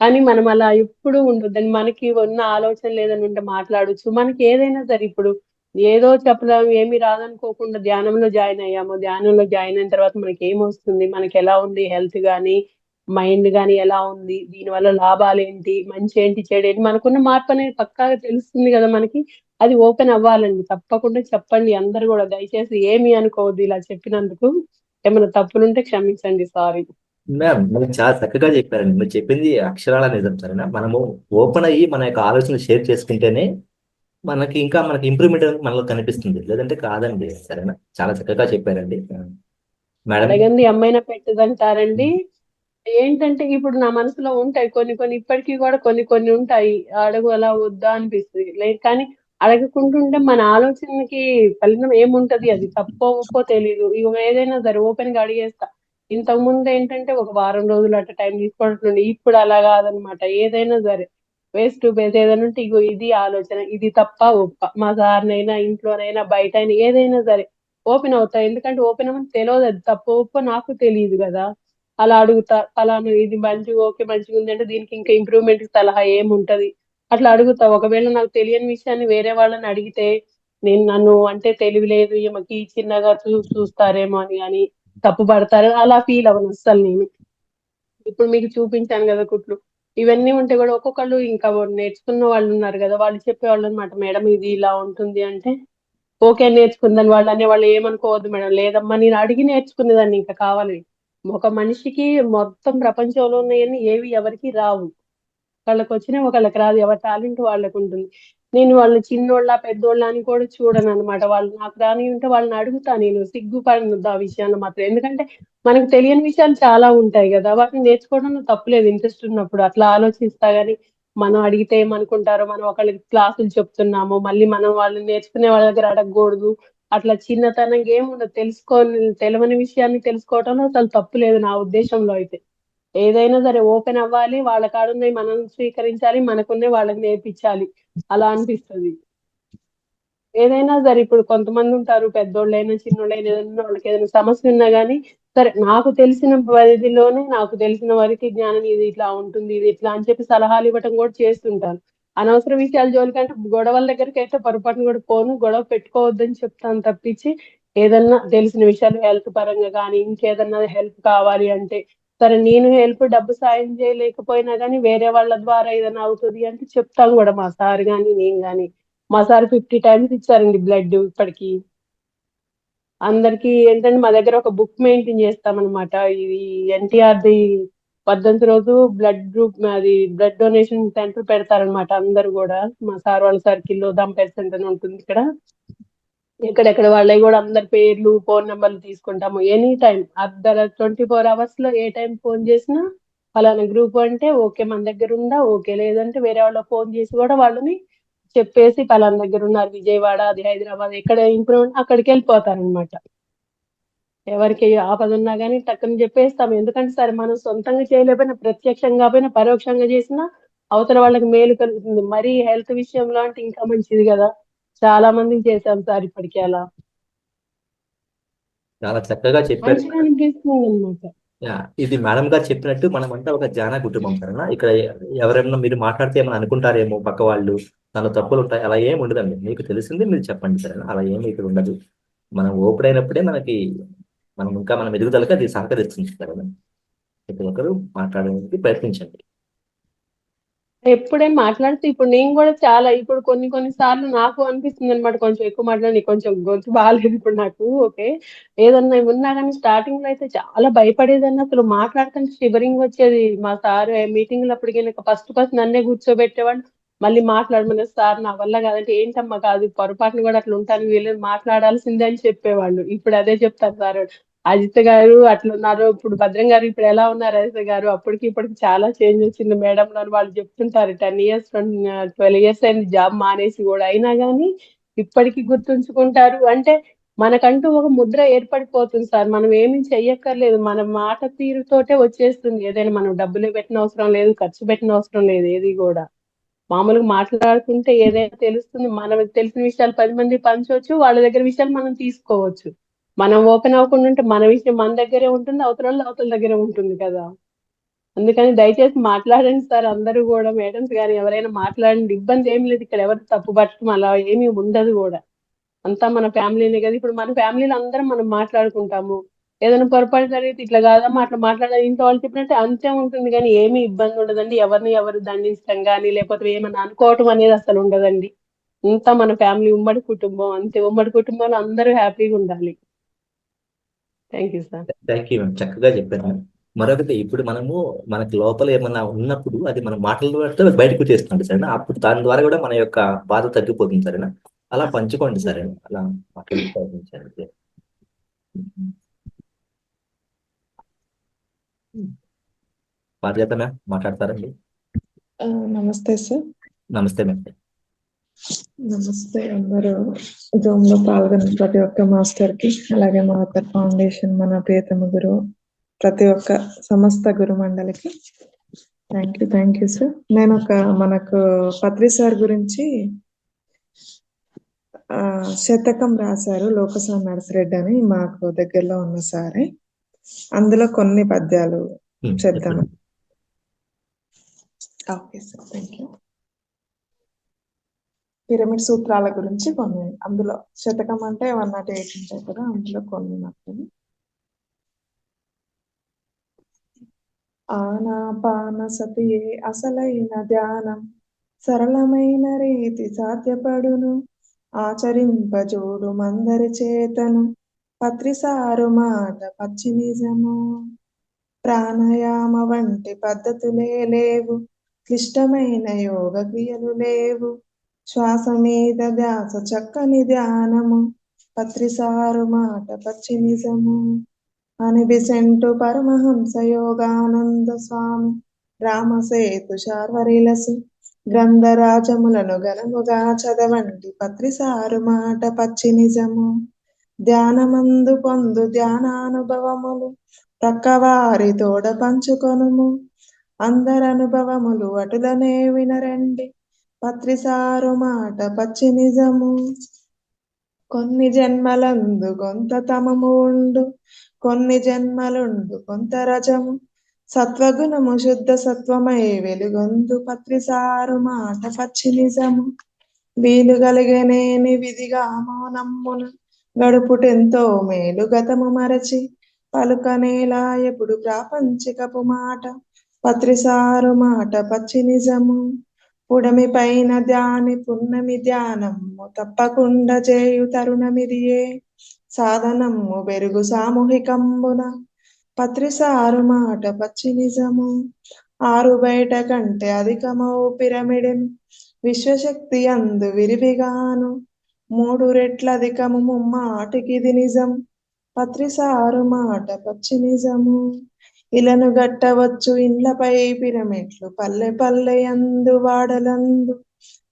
కానీ మనం అలా ఎప్పుడు ఉండొద్దని, మనకి ఉన్న ఆలోచనలు ఏదైనా ఉంటే మాట్లాడొచ్చు. మనకి ఏదైనా సరే ఇప్పుడు ఏదో చెప్పలేము, ఏమి రాదనుకోకుండా ధ్యానంలో జాయిన్ అయ్యాము. ధ్యానంలో జాయిన్ అయిన తర్వాత మనకి ఏమొస్తుంది, మనకి ఎలా ఉంది హెల్త్ గానీ మైండ్ గానీ ఎలా ఉంది, దీనివల్ల లాభాలు ఏంటి, మంచి ఏంటి చెడు ఏంటి, మనకున్న మార్పు అనేది పక్కాగా తెలుస్తుంది కదా మనకి. అది ఓపెన్ అవ్వాలండి, తప్పకుండా చెప్పండి అందరు కూడా. దయచేసి ఏమి అనుకోవద్దు ఇలా చెప్పినందుకు. ఏమైనా తప్పులుంటే క్షమించండి, సారీ. మ్యామ్ మీరు చాలా చక్కగా చెప్పారండి. మీరు చెప్పింది అక్షరాల నిజం, సరేనా? మనము ఓపెన్ అయ్యి మన యొక్క ఆలోచనలు షేర్ చేసుకుంటేనే మనకి ఇంకా మనకి ఇంప్రూవ్మెంట్ అనేది మనలో కనిపిస్తుంది, లేదంటే కాదండి, సరేనా? చాలా చక్కగా చెప్పారండి మేడం. అడగండి అమ్మాయినా పెట్టదంటారండి. ఏంటంటే ఇప్పుడు నా మనసులో ఉంటాయి కొన్ని కొన్ని, ఇప్పటికీ కూడా కొన్ని కొన్ని ఉంటాయి, అడుగు అలా వద్దా అనిపిస్తుంది. లేదు కానీ అడగకుంటుంటే మన ఆలోచనకి ఫలితం ఏముంటది, అది తప్పో ఒప్పో తెలీదు. ఇక ఏదైనా సరే ఓపెన్ గా అడిగేస్తా. ఇంతకు ముందు ఏంటంటే ఒక వారం రోజులు అట్లా టైం తీసుకోవడం, ఇప్పుడు అలా కాదనమాట. ఏదైనా సరే ఫేస్ టు ఫేస్ ఏదైనా ఉంటే ఇగో ఇది ఆలోచన, ఇది తప్ప ఒప్ప, మా సార్నైనా ఇంట్లోనైనా బయట అయినా ఏదైనా సరే ఓపెన్ అవుతా. ఎందుకంటే ఓపెన్ అవ్వని తెలియదు, అది తప్ప ఒప్ప నాకు తెలియదు కదా. అలా అడుగుతా, ఫలానా ఇది ఓకే మంచిగా ఉంది అంటే దీనికి ఇంకా ఇంప్రూవ్మెంట్ సలహా ఏముంటది అట్లా అడుగుతా. ఒకవేళ నాకు తెలియని విషయాన్ని వేరే వాళ్ళని అడిగితే నన్ను అంటే తెలివి లేదు, ఈమెకి చిన్నగా చూస్తారేమో అని కానీ తప్పు పడతారు, అలా ఫీల్ అవ్వను అసలు నేను. ఇప్పుడు మీకు చూపించాను కదా కుట్లు, ఇవన్నీ ఉంటే కూడా ఒక్కొక్కళ్ళు ఇంకా నేర్చుకున్న వాళ్ళు ఉన్నారు కదా, వాళ్ళు చెప్పేవాళ్ళు అనమాట, మేడం ఇది ఇలా ఉంటుంది అంటే ఓకే నేర్చుకుందని. వాళ్ళు అనేవాళ్ళు ఏమనుకోవద్దు మేడం, లేదమ్మా నేను అడిగి నేర్చుకునేదాన్ని. ఇంకా కావాలి, ఒక మనిషికి మొత్తం ప్రపంచంలో ఉన్నాయని ఏవి ఎవరికి రావు, వాళ్ళకి వచ్చినాయి ఒకళ్ళకి రాదు, ఎవరి టాలెంట్ వాళ్ళకు ఉంటుంది. నేను వాళ్ళు చిన్నోళ్ళ పెద్దోళ్ళ అని కూడా చూడను అనమాట. వాళ్ళు నాకు రాని ఉంటే వాళ్ళని అడుగుతా, నేను సిగ్గుపడను ఆ విషయాల్లో మాత్రం. ఎందుకంటే మనకు తెలియని విషయాలు చాలా ఉంటాయి కదా, వాటిని నేర్చుకోవడంలో తప్పులేదు, ఇంట్రెస్ట్ ఉన్నప్పుడు అట్లా ఆలోచిస్తా. గానీ మనం అడిగితే ఏమనుకుంటారో, మనం ఒకళ్ళకి క్లాసులు చెప్తున్నాము మళ్ళీ మనం వాళ్ళు నేర్చుకునే వాళ్ళ దగ్గర అడగకూడదు, అట్లా చిన్నతనంగా ఏముండదు. తెలియని విషయాన్ని తెలుసుకోవడంలో అసలు తప్పు లేదు నా ఉద్దేశంలో అయితే. ఏదైనా సరే ఓపెన్ అవ్వాలి, వాళ్ళ కాడున్నవి మనం స్వీకరించాలి, మనకున్నవి వాళ్ళకి నేర్పించాలి, అలా అనిపిస్తుంది. ఏదైనా సరే ఇప్పుడు కొంతమంది ఉంటారు, పెద్దోళ్ళైనా చిన్నోళ్ళైనా, ఏదైనా వాళ్ళకి ఏదైనా సమస్య ఉన్నా గానీ సరే నాకు తెలిసిన పరిధిలోనే, నాకు తెలిసిన వరకు జ్ఞానం ఇది ఇట్లా ఉంటుంది, ఇది ఇట్లా అని చెప్పి సలహాలు ఇవ్వటం కూడా చేస్తుంటాను. అనవసర విషయాల జోలికంటే గొడవల దగ్గరికి అయితే పొరపాటును కూడా పోను, గొడవ పెట్టుకోవద్దని చెప్తాను తప్పించి. ఏదన్నా తెలిసిన విషయాలు హెల్త్ పరంగా కానీ ఇంకేదన్నా హెల్ప్ కావాలి అంటే, సరే నేను హెల్ప్ డబ్బు సాయం చేయలేకపోయినా కానీ వేరే వాళ్ళ ద్వారా ఏదైనా అవుతుంది అంటే చెప్తాను కూడా. మా సార్ గాని నేను గాని, మా సార్ 50 టైమ్స్ ఇచ్చారండి బ్లడ్ ఇప్పటికి. అందరికి ఏంటంటే మా దగ్గర ఒక బుక్ మెయింటైన్ చేస్తాం అనమాట, ఇది NTR ది వర్ధంతి రోజు బ్లడ్ గ్రూప్ అది బ్లడ్ డొనేషన్ సెంటర్ పెడతారనమాట. అందరు కూడా మా సార్ వాళ్ళ సర్కిల్లో దంపేర్ సెంటర్ అని ఉంటుంది ఇక్కడ. ఎక్కడెక్కడ వాళ్ళవి కూడా అందరి పేర్లు ఫోన్ నెంబర్లు తీసుకుంటాము. ఎనీ టైం 24 hours లో ఏ టైం ఫోన్ చేసినా ఫలానా గ్రూప్ అంటే ఓకే మన దగ్గర ఉందా, ఓకే లేదంటే వేరే వాళ్ళ ఫోన్ చేసి కూడా వాళ్ళని చెప్పేసి ఫలానా దగ్గర ఉన్నారు, విజయవాడ, అది హైదరాబాద్, ఎక్కడ ఇంప్రూవ్ అక్కడికి వెళ్ళిపోతారనమాట. ఎవరికి ఆపద ఉన్నా కానీ టక్కుని చెప్పేస్తాం. ఎందుకంటే సరే మనం సొంతంగా చేయలేకపోయినా, ప్రత్యక్షంగా పోయినా, పరోక్షంగా చేసినా అవతల వాళ్ళకి మేలు కలుగుతుంది. మరి హెల్త్ విషయంలో అంటే ఇంకా మంచిది కదా. చాలా మందికి చేశాం సార్ ఇప్పటికి అలా. చాలా చక్కగా చెప్పారు. మంచిగా అనిపిస్తుంది అన్నమాట. ఇది మేడం గారు చెప్పినట్టు మనమంతా ఒక జానా కుటుంబం సరేనా. ఇక్కడ ఎవరైనా మీరు మాట్లాడితే ఏమైనా అనుకుంటారేమో పక్క వాళ్ళు, దానిలో తప్పులు ఉంటాయి, అలా ఏమి ఉండదండి. మీకు తెలిసింది మీరు చెప్పండి సరేనా. అలా ఏమి ఇక్కడ ఉండదు. మనం ఓపెన్ అయినప్పుడే మనం ఇంకా మనం ఎదుగుదలకి అది సహకరిస్తుంది సరేనా. ప్రతి ఒక్కరు మాట్లాడడానికి ప్రయత్నించండి. ఎప్పుడేం మాట్లాడితే ఇప్పుడు నేను కూడా చాలా ఇప్పుడు కొన్ని సార్లు నాకు అనిపిస్తుంది అనమాట, కొంచెం ఎక్కువ మాట్లాడి కొంచెం గొంతు బాగాలేదు ఇప్పుడు నాకు. ఓకే, ఏదన్నా ఉన్నా కానీ స్టార్టింగ్ లో అయితే చాలా భయపడేదాన్ని. అసలు మాట్లాడుతుంటే షివరింగ్ వచ్చేది. మా సార్ మీటింగ్ అప్పటికి ఫస్ట్ నన్నే కూర్చోబెట్టేవాడు. మళ్ళీ మాట్లాడమని, సార్ నా వల్ల కాదంటే, ఏంటమ్మా కాదు పొరపాటును కూడా అట్లా ఉంటాను, వీళ్ళని మాట్లాడాల్సిందే అని చెప్పేవాళ్ళు. ఇప్పుడు అదే చెప్తారు సార్, అజిత్ గారు అట్లా ఉన్నారు, ఇప్పుడు భద్రం గారు ఇప్పుడు ఎలా ఉన్నారు అజిత్ గారు, అప్పటికి ఇప్పటికి చాలా చేంజ్ వచ్చింది మేడం అని వాళ్ళు చెప్తుంటారు. 10 years 12 years అయింది జాబ్ మానేసి కూడా, అయినా కానీ ఇప్పటికీ గుర్తుంచుకుంటారు. అంటే మనకంటూ ఒక ముద్ర ఏర్పడిపోతుంది సార్. మనం ఏమీ చెయ్యక్కర్లేదు, మన మాట తీరుతోటే వచ్చేస్తుంది ఏదైనా. మనం డబ్బులు పెట్టిన అవసరం లేదు, ఖర్చు పెట్టిన అవసరం లేదు, ఏది కూడా మామూలుగా మాట్లాడుకుంటే ఏదైనా తెలుస్తుంది. మనకు తెలిసిన విషయాలు 10 మంది పంచవచ్చు, వాళ్ళ దగ్గర విషయాలు మనం తీసుకోవచ్చు. మనం ఓపెన్ అవ్వకుండా ఉంటే మన విషయం మన దగ్గరే ఉంటుంది, అవతల దగ్గరే ఉంటుంది కదా. అందుకని దయచేసి మాట్లాడండి సార్, అందరూ కూడా మేడమ్స్ గారు ఎవరైనా మాట్లాడండి. ఇబ్బంది ఏమి లేదు, ఇక్కడ ఎవరు తప్పు పట్టడం అలా ఏమీ ఉండదు కూడా. అంతా మన ఫ్యామిలీనే కదా. ఇప్పుడు మన ఫ్యామిలీలో అందరం మనం మాట్లాడుకుంటాము. ఏదైనా పొరపాటు జరిగితే ఇట్లా కాదమ్మా అట్లా మాట్లాడాలి, ఇంట్లో వాళ్ళు చెప్పినట్టే అంతే ఉంటుంది, కానీ ఏమీ ఇబ్బంది ఉండదండి. ఎవరిని ఎవరు దండించడం కానీ లేకపోతే ఏమన్నా అనుకోవటం అనేది అసలు ఉండదండి. అంతా మన ఫ్యామిలీ ఉమ్మడి కుటుంబం, అంతే. ఉమ్మడి కుటుంబంలో అందరూ హ్యాపీగా ఉండాలి. Thank you sir. Thank you ma'am, చక్కగా చెప్పారు. మరొకటి, ఇప్పుడు మనకి లోపల ఏమన్నా ఉన్నప్పుడు అది మన మాటల ద్వారా బయటకు చేస్తుంది సరేనా. అప్పుడు దాని ద్వారా కూడా మన యొక్క బాధ తగ్గిపోతుంది సరేనా. అలా పంచుకోండి సరేనా, అలా మాట్లాడి ప్రయత్నించండి. పారిజాత మ్యామ్ మాట్లాడతారండి. నమస్తే సార్. నమస్తే మ్యామ్. నమస్తే అందరూ జూమ్ లో పాల్గొన్న ప్రతి ఒక్క మాస్టర్ కి, అలాగే మా అత్తర్ ఫౌండేషన్, మన ప్రియతమ గురువు, ప్రతి ఒక్క సమస్త గురు మండలికి థ్యాంక్ యూ సార్. నేను మనకు పత్రి సార్ గురించి శతకం రాశారు లోకసా నర్సిరెడ్డి అని, మాకు దగ్గరలో ఉన్న సారే. అందులో కొన్ని పద్యాలు చెప్తాను. Okay sir, thank you. Pyramid సూత్రాల గురించి కొన్ని, అందులో శతకం అంటే 108 ఉంటాయి కదా, అందులో కొన్ని మాత్రమే. ఆనాపాన సతియే అసలైన ధ్యానం, సరళమైన రీతి సాధ్యపడును, ఆచరింపజోడు మందరి చేతను, పత్రిసారు మాట పచ్చి నిజము. ప్రాణాయామ వంటి పద్ధతులే లేవు, క్లిష్టమైన యోగ క్రియలు లేవు, శ్వాస మీద ధ్యాస చక్కని ధ్యానము, పత్రిసారు మాట పచ్చి నిజము. అని బిసెంటు పరమహంస యోగానంద స్వామి, రామసేతు శార్వరిలసు, గ్రంథరాజములను ఘనముగా చదవండి, పత్రిసారు మాట పచ్చి నిజము. ధ్యానమందు పొందు ధ్యానానుభవములు, ప్రక్కవారి తోడ పంచుకొనుము, అందరనుభవములు అటులనే వినరండి, పత్రిసారు మాట పచ్చి నిజము. కొన్ని జన్మలందు కొంత తమము ఉండు, కొన్ని జన్మలుండు కొంత రజము, సత్వగుణము శుద్ధ సత్వమై వెలుగొందు, పత్రిసారు మాట పచ్చి నిజము. వీలు కలిగనేని విధిగా మౌనమ్మున గడుపుటెంతో మేలు, గతము మరచి పలుకనేలా ఎప్పుడు ప్రాపంచికపు మాట, పత్రిసారు మాట పచ్చి నిజము. పుడమి పైన ధ్యాని పున్నమి ధ్యానము, తప్పకుండా చేయు తరుణమిదియే, సాధనము బెరుగు సామూహికంబున, పత్రిసారు మాట పచ్చి నిజము, ఆరు బయట కంటే అధికమౌ పిరమిడెన్, విశ్వశక్తి అందు విరివిగాను, 3 రెట్ల అధికము ముమ్మాటికిది నిజం, పత్రిసారు మాట పచ్చి నిజము. ఇలను గట్టవచ్చు ఇండ్లపై పిరమిడ్లు, పల్లె పల్లెయందు వాడలందు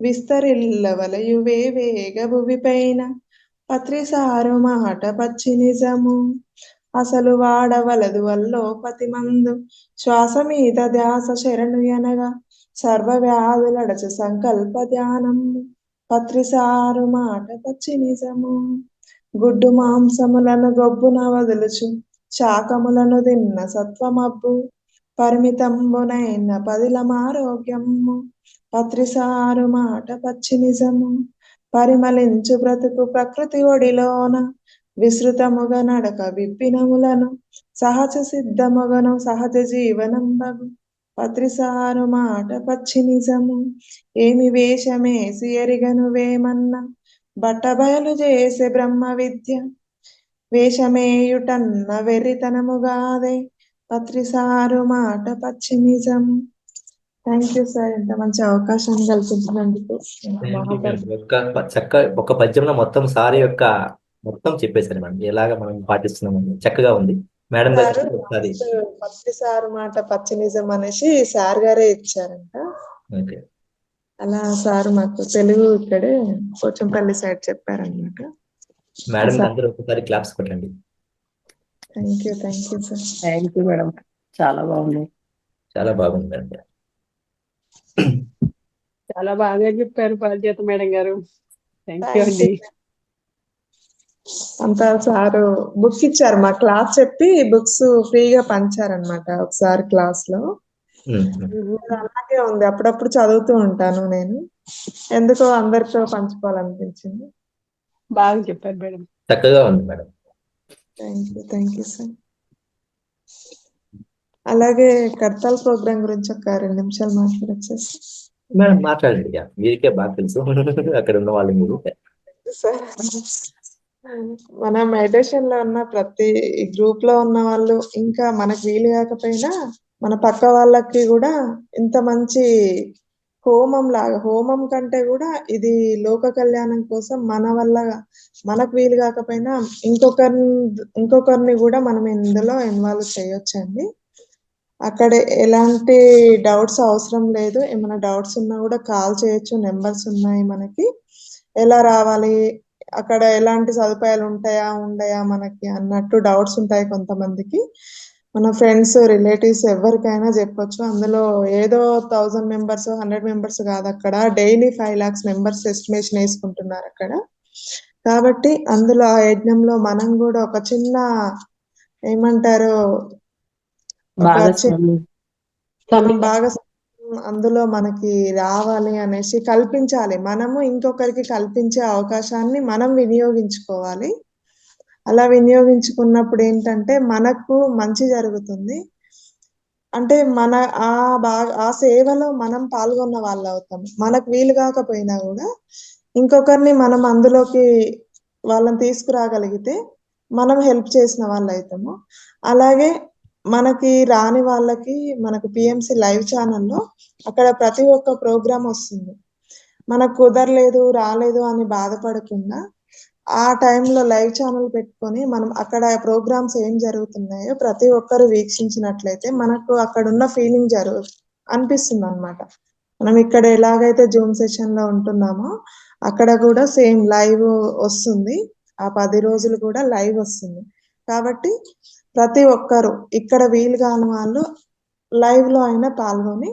విస్తరిల్ల వలయు వేవేగ భువిపైన, పత్రిసారు మాట పచ్చి నిజము. అసలు వాడవలదు వల్లోపతి మందు, శ్వాస మీద ధ్యాస శరణు ఎనగా, సర్వ వ్యాధులడచ సంకల్ప ధ్యానము, పత్రిసారు మాట పచ్చి నిజము. గుడ్డు మాంసములను గొబ్బున వదులుచు, శాకములను తిన్న సత్వమబ్బు, పరిమితంబునైన పదిలమారోగ్యము, పత్రిసారు మాట పచ్చి నిజము. పరిమళించు బ్రతుకు ప్రకృతి ఒడిలోన, విస్తృతముగా నడక విప్పినములను, సహజ సిద్ధముగను సహజ జీవనంబగు, పత్రిసారు మాట పచ్చి నిజము. ఏమి వేషమేసి ఎరిగను వేమన్న, బట్టబయలు చేసే బ్రహ్మ విద్య, వేషమేయుటన్న వెర్రితనముగాదే, పత్రిసారు మాట పచ్చి నిజము. థ్యాంక్ యూ సార్, ఇంత మంచి అవకాశాన్ని కల్పించినందుకు. ఒక పద్యంలో మొత్తం సార్ యొక్క మొత్తం చెప్పేశారు మేడం, ఎలాగ మనం పాటిస్తున్నామని చక్కగా ఉంది మేడం గారు. పత్రిసారు మాట పచ్చి నిజం అనేసి సార్ గారే ఇచ్చారంట. అలా సార్ మాకు తెలుగు ఇక్కడే పోచంపల్లి సైడ్ చెప్పారనమాట. మేడం అందరూ ఒకసారి క్లాప్స్ కొట్టండి. Thank you sir. Thank you madam, చాలా బాగుంది. చాలా బాగుంది మేడం. చాలా బాగా చెప్పారు బాధ్యత మేడం గారు. థ్యాంక్ యూ అండి. అంతా సారు బుక్ ఇచ్చారు, మా క్లాస్ చెప్పి బుక్స్ ఫ్రీగా పంచారనమాట ఒకసారి క్లాస్ లో. అలాగే ఉంది, అప్పుడప్పుడు చదువుతూ ఉంటాను నేను, ఎందుకో అందరితో పంచుకోవాలనిపించింది. బాగా చెప్పారు మేడం, చక్కగా ఉంది మేడం. Thank you sir. అలాగే కడతాల్ ప్రోగ్రామ్ గురించి ఒక 2 నిమిషాలు మాట్లాడచ్చు మేడం? మాట్లాడండి, మీరికే బాగా తెలుసు అక్కడ ఉన్న వాళ్ళు. మీరు సార్, మన మెడిటేషన్ లో ఉన్న ప్రతి గ్రూప్ లో ఉన్న వాళ్ళు, ఇంకా మనకు వీలు కాకపోయినా మన పక్క వాళ్ళకి కూడా ఇంత మంచి హోమం లాగా, హోమం కంటే కూడా ఇది లోక కళ్యాణం కోసం మన వల్ల మనకు వీలు కాకపోయినా ఇంకొకరిని కూడా మనం ఇందులో ఇన్వాల్వ్ చేయొచ్చండి. అక్కడ ఎలాంటి డౌట్స్ అవసరం లేదు, ఏమైనా డౌట్స్ ఉన్నా కూడా కాల్ చేయొచ్చు, నెంబర్స్ ఉన్నాయి మనకి. ఎలా రావాలి, అక్కడ ఎలాంటి సదుపాయాలు ఉంటాయా ఉండయా మనకి అన్నట్టు డౌట్స్ ఉంటాయి కొంతమందికి. మన ఫ్రెండ్స్ రిలేటివ్స్ ఎవరికైనా చెప్పొచ్చు. అందులో ఏదో 1000 మెంబర్స్ 100 మెంబర్స్ కాదు, అక్కడ డైలీ 5 lakhs మెంబర్స్ ఎస్టిమేషన్ వేసుకుంటున్నారు అక్కడ. కాబట్టి అందులో ఆ యజ్ఞంలో మనం కూడా ఒక చిన్న ఏమంటారు బాగా అందులో మనకి రావాలి అనేసి కల్పించాలి. మనము ఇంకొకరికి కల్పించే అవకాశాన్ని మనం వినియోగించుకోవాలి. అలా వినియోగించుకున్నప్పుడు ఏంటంటే మనకు మంచి జరుగుతుంది. అంటే మన ఆ సేవలో మనం పాల్గొన్న వాళ్ళు అవుతాం. మనకు వీలు కాకపోయినా కూడా ఇంకొకరిని మనం అందులోకి వాళ్ళని తీసుకురాగలిగితే మనం హెల్ప్ చేసిన వాళ్ళు అవుతాము. అలాగే మనకి రాని వాళ్ళకి మనకు పిఎంసి లైవ్ ఛానల్లో అక్కడ ప్రతి ఒక్క ప్రోగ్రామ్ వస్తుంది. మనకు కుదరలేదు రాలేదు అని బాధపడకుండా ఆ టైంలో లైవ్ ఛానల్ పెట్టుకొని మనం అక్కడ ప్రోగ్రామ్స్ ఏం జరుగుతున్నాయో ప్రతి ఒక్కరు వీక్షించినట్లయితే మనకు అక్కడ ఉన్న ఫీలింగ్ అనిపిస్తుంది అనమాట. మనం ఇక్కడ ఎలాగైతే జూమ్ సెషన్ లో ఉంటున్నామో అక్కడ కూడా సేమ్ లైవ్ వస్తుంది. ఆ 10 రోజులు కూడా లైవ్ వస్తుంది. కాబట్టి ప్రతి ఒక్కరు ఇక్కడ వీలు కాని వాళ్ళు లైవ్ లో అయినా పాల్గొని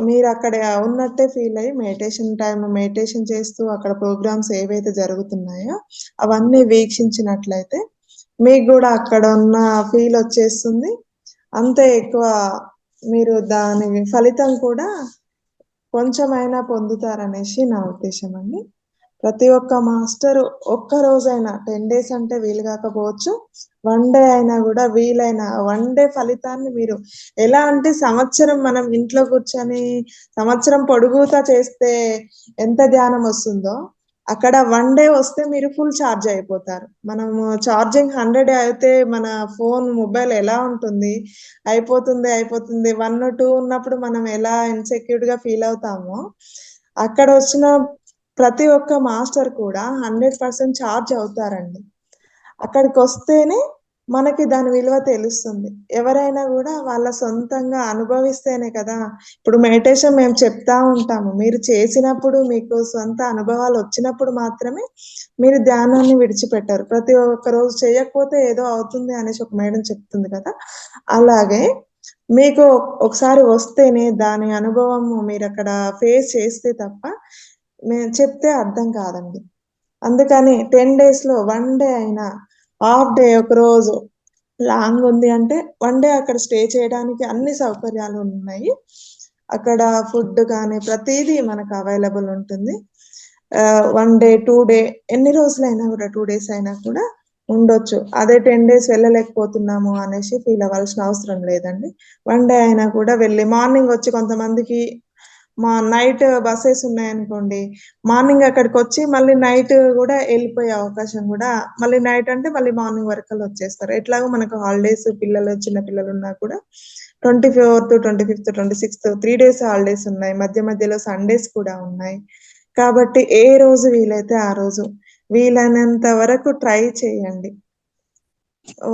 మీరు అక్కడ ఉన్నట్టే ఫీల్ అయ్యి మెడిటేషన్ చేస్తూ అక్కడ ప్రోగ్రామ్స్ ఏవైతే జరుగుతున్నాయో అవన్నీ వీక్షించినట్లయితే మీకు కూడా అక్కడ ఉన్న ఫీల్ వచ్చేస్తుంది. అంతే ఎక్కువ మీరు దాని ఫలితం కూడా కొంచెమైనా పొందుతారనేసి నా ఉద్దేశం అండి. ప్రతి ఒక్క మాస్టర్ ఒక్క రోజైనా 10 days అంటే వీలు కాకపోవచ్చు, 1 day అయినా కూడా వీలైన 1 day ఫలితాన్ని మీరు ఎలా అంటే సంవత్సరం మనం ఇంట్లో కూర్చొని సంవత్సరం పొడుగుతా చేస్తే ఎంత ధ్యానం వస్తుందో అక్కడ 1 డే వస్తే మీరు ఫుల్ ఛార్జ్ అయిపోతారు. మనము ఛార్జింగ్ 100 అయితే మన మొబైల్ ఎలా ఉంటుంది? అయిపోతుంది 1, 2 ఉన్నప్పుడు మనం ఎలా ఇన్‌సెక్యూర్డ్‌గా ఫీల్ అవుతామో, అక్కడ వచ్చిన ప్రతి ఒక్క మాస్టర్ కూడా 100% ఛార్జ్ అవుతారండి. అక్కడికొస్తేనే మనకి దాని విలువ తెలుస్తుంది. ఎవరైనా గూడా వాళ్ళ సొంతంగా అనుభవిస్తేనే కదా! ఇప్పుడు మెడిటేషన్ మేము చెప్తా ఉంటాము. మీరు చేసినప్పుడు మీకు సొంత అనుభవాలు వచ్చినప్పుడు మాత్రమే మీరు ధ్యానాన్ని విడిచిపెట్టరు. ప్రతి ఒక్క రోజు చేయకపోతే ఏదో అవుతుంది అనేసి ఒక మేడం చెప్తుంది కదా! అలాగే మీకు ఒకసారి వస్తేనే దాని అనుభవము మీరక్కడ ఫేస్ చేస్తే తప్ప మేము చెప్తే అర్థం కాదండి. అందుకని 10 డేస్‌లో 1 డే అయినా, హాఫ్ డే ఒకరోజు లాంగ్ ఉంది అంటే 1 డే అక్కడ స్టే చేయడానికి అన్ని సౌకర్యాలు ఉన్నాయి. అక్కడ ఫుడ్ గానీ ప్రతీదీ మనకు అవైలబుల్ ఉంటుంది. 1 డే, 2 డే ఎన్ని రోజులైనా కూడా 2 డేస్ అయినా కూడా ఉండొచ్చు. అదే 10 డేస్ వెళ్ళలేకపోతున్నాము అనేసి ఫీల్ అవ్వాల్సిన అవసరం లేదండి. 1 డే అయినా కూడా వెళ్ళి మార్నింగ్ వచ్చి కొంతమందికి నైట్ బసెస్ ఉన్నాయనుకోండి, మార్నింగ్ అక్కడికొచ్చి మళ్ళీ నైట్ గూడా ఎళ్ళిపోయే అవకాశం గూడా మళ్ళీ నైట్ అంటే మళ్ళీ మార్నింగ్ వరకల్లా వచ్చేస్తారు. ఎట్లాగో మనకు హాలిడేస్ చిన్న పిల్లలున్నా కూడా 24థ్, 25థ్, 26థ్ 3 డేస్ హాలిడేస్ ఉన్నాయి. మధ్యలో సండేస్ కూడా ఉన్నాయి. కాబట్టి ఏ రోజు వీలైతే ఆ రోజు వీలైనంత వరకు ట్రై చేయండి.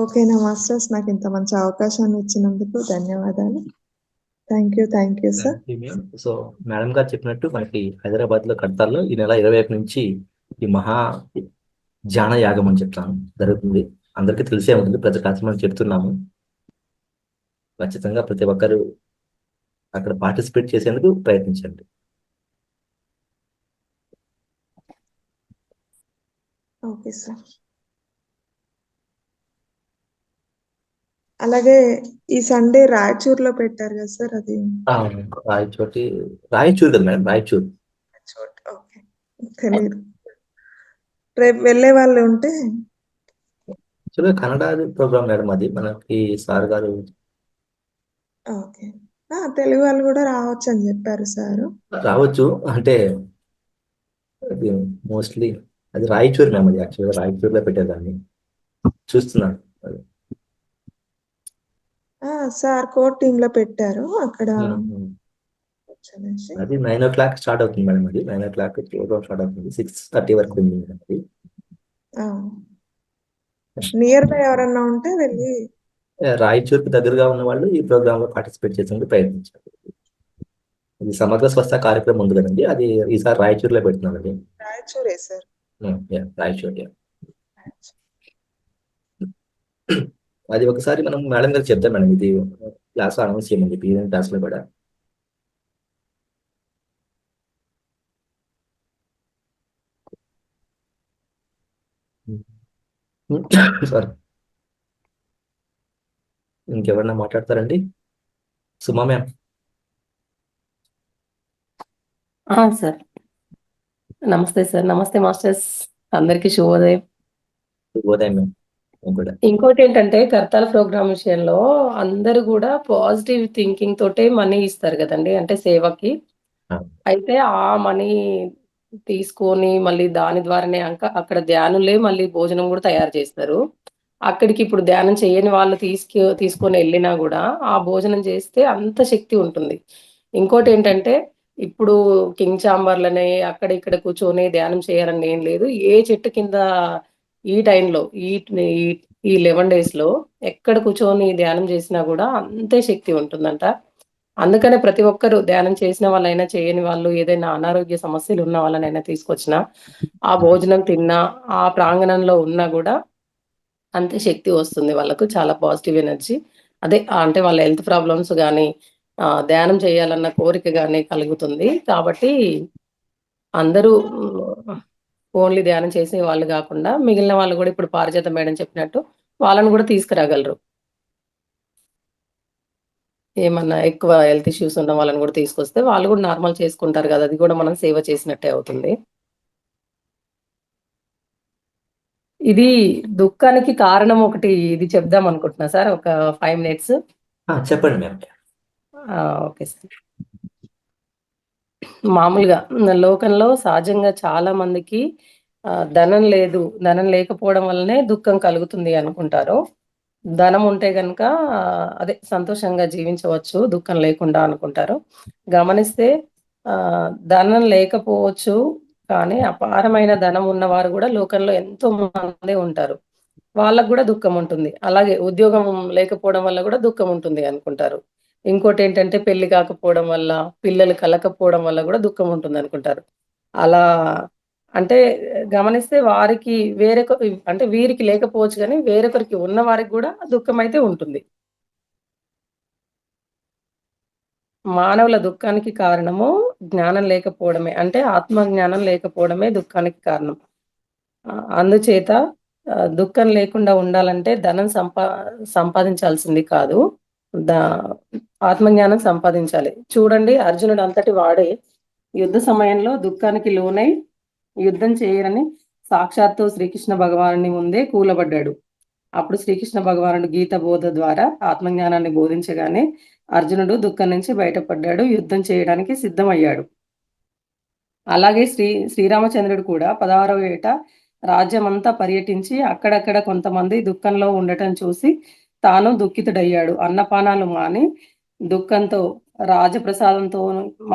ఓకేనా మాస్టర్స్? నాకు ఇంత మంచి అవకాశాన్ని ఇచ్చినందుకు ధన్యవాదాలు. Thank you sir. So madam గారు చెప్పినట్టు మనకి హైదరాబాద్ లో కడతాల్లో ఈ నెల 21 నుంచి ఈ మహా ధ్యాన యాగం అని చెప్తాను జరుగుతుంది. అందరికీ తెలిసే ఉంటుంది, ప్రతి క్లాస్ మనం చెప్తున్నాము. ఖచ్చితంగా ప్రతి ఒక్కరు అక్కడ పార్టిసిపేట్ చేసేందుకు ప్రయత్నించండి. Okay sir. అలాగే ఈ సండే రాయచూర్లో పెట్టారు కదా సార్, అది రాయచూరు కదా మేడం, రాయచూరు. ఓకే, తెలీదు. రేపు వెళ్ళే వాళ్ళు ఉంటే కన్నడ ప్రోగ్రామ్ మేడం అది, మనకి సార్ గారు. ఓకే, తెలుగు వాళ్ళు కూడా రావచ్చు అని చెప్పారు సారు. రావచ్చు అంటే అది మోస్ట్లీ అది రాయచూరు మ్యామ్, అది యాక్చువల్గా రాయచూరులో పెట్టేదాన్ని చూస్తున్నాను. సార్ కోర్ టీమ్ లో పెట్టారు అక్కడ. అది 9 o'clock స్టార్ట్ అవుతుంది మేడం, అది 9 o'clock ప్రోగ్రామ్ స్టార్ట్ అవుతుంది. 6:30 వరకు ఉంది మేడం అది. నియర్ బై ఎవరన్నా ఉంటే వెళ్ళి రాయచూరుకి దగ్గరగా ఉన్న వాళ్ళు ఈ ప్రోగ్రామ్ లో పార్టిసిపేట్ చేసేందుకు ప్రయత్నించారు. ఇది సమగ్ర స్వస్థ కార్యక్రమం ఉంది కదండి, అది ఈసారి రాయచూరులో పెడుతున్నారు. అది రాయచూరే సార్. రాయచూరు. అది ఒకసారి మనం మేడం గారికి చెప్తాం మేడం, ఇది క్లాస్ అనౌన్స్ చేయమని చెప్పి ఈవెంట్ క్లాస్ లో కూడా. సారీ, ఇంకెవరన్నా మాట్లాడతారండి? సుమా మ్యామ్. సార్ నమస్తే సార్. నమస్తే మాస్టర్స్, అందరికీ శుభోదయం. శుభోదయం మ్యామ్. ఇంకోటి ఏంటంటే కర్తాల ప్రోగ్రామ్ విషయంలో అందరూ కూడా పాజిటివ్ థింకింగ్ తోటే మనీ ఇస్తారు కదండి, అంటే సేవకి. అయితే ఆ మనీ తీసుకొని మళ్ళీ దాని ద్వారానే అక్కడ ధ్యానులే మళ్ళీ భోజనం కూడా తయారు చేస్తారు. అక్కడికి ఇప్పుడు ధ్యానం చేయని వాళ్ళు తీసుకొని వెళ్ళినా కూడా ఆ భోజనం చేస్తే అంత శక్తి ఉంటుంది. ఇంకోటి ఏంటంటే ఇప్పుడు కింగ్ చాంబర్లనే అక్కడ ఇక్కడ కూర్చొని ధ్యానం చేయాలని ఏం లేదు. ఏ చెట్టు కింద ఈ టైంలో ఈ 11 days లో ఎక్కడ కూర్చొని ధ్యానం చేసినా కూడా అంతే శక్తి ఉంటుందంట. అందుకనే ప్రతి ఒక్కరు ధ్యానం చేసిన వాళ్ళైనా చేయని వాళ్ళు ఏదైనా అనారోగ్య సమస్యలు ఉన్న వాళ్ళనైనా తీసుకొచ్చినా ఆ భోజనం తిన్నా ఆ ప్రాంగణంలో ఉన్నా కూడా అంతే శక్తి వస్తుంది వాళ్ళకు. చాలా పాజిటివ్ ఎనర్జీ అదే అంటే వాళ్ళ హెల్త్ ప్రాబ్లమ్స్ కానీ ధ్యానం చేయాలన్న కోరిక కానీ కలుగుతుంది. కాబట్టి అందరూ ఓన్లీ ధ్యానం చేసే వాళ్ళు కాకుండా మిగిలిన వాళ్ళు కూడా ఇప్పుడు పారిజాత మేడం చెప్పినట్టు వాళ్ళని కూడా తీసుకురాగలరు. ఏమన్నా ఎక్కువ హెల్త్ ఇష్యూస్ ఉన్న వాళ్ళని కూడా తీసుకొస్తే వాళ్ళు కూడా నార్మల్ చేసుకుంటారు కదా, అది కూడా మనం సేవ చేసినట్టే అవుతుంది. ఇది దుఃఖానికి కారణం ఒకటి ఇది చెప్దాం అనుకుంటున్నా సార్, ఒక 5 minutes. చెప్పండి మ్యామ్. Okay sir. మామూలుగా లోకంలో సహజంగా చాలా మందికి ధనం లేదు, ధనం లేకపోవడం వల్లనే దుఃఖం కలుగుతుంది అనుకుంటారు. ధనం ఉంటే గనుక అదే సంతోషంగా జీవించవచ్చు దుఃఖం లేకుండా అనుకుంటారు. గమనిస్తే ధనం లేకపోవచ్చు, కానీ అపారమైన ధనం ఉన్నవారు కూడా లోకంలో ఎంతో మందే ఉంటారు. వాళ్ళకు కూడా దుఃఖం ఉంటుంది. అలాగే ఉద్యోగం లేకపోవడం వల్ల కూడా దుఃఖం ఉంటుంది అనుకుంటారు. ఇంకోటేంటంటే పెళ్లి కాకపోవడం వల్ల, పిల్లలు కలగకపోవడం వల్ల కూడా దుఃఖం ఉంటుంది అనుకుంటారు. అలా అంటే గమనిస్తే వారికి అంటే వీరికి లేకపోవచ్చు గానీ, వేరొకరికి ఉన్న వారికి కూడా దుఃఖమైతే ఉంటుంది. మానవుల దుఃఖానికి కారణము జ్ఞానం లేకపోవడమే. అంటే ఆత్మజ్ఞానం లేకపోవడమే దుఃఖానికి కారణం. అందుచేత దుఃఖం లేకుండా ఉండాలంటే ధనం సంపాదించాల్సింది కాదు. ఆత్మజ్ఞానం సంపాదించాలి. చూడండి, అర్జునుడు అంతటి వాడే యుద్ధ సమయంలో దుఃఖానికి లోనై యుద్ధం చేయరని సాక్షాత్తు శ్రీకృష్ణ భగవానుని ముందే కూలబడ్డాడు. అప్పుడు శ్రీకృష్ణ భగవానుడు గీత బోధ ద్వారా ఆత్మజ్ఞానాన్ని బోధించగానే అర్జునుడు దుఃఖం నుంచి బయటపడ్డాడు, యుద్ధం చేయడానికి సిద్ధమయ్యాడు. అలాగే శ్రీరామచంద్రుడు కూడా 16వ ఏట రాజ్యమంతా పర్యటించి అక్కడక్కడ కొంతమంది దుఃఖంలో ఉండటం చూసి తాను దుఃఖితుడయ్యాడు. అన్నపానాలు మాని దుఃఖంతో రాజప్రసాదంతో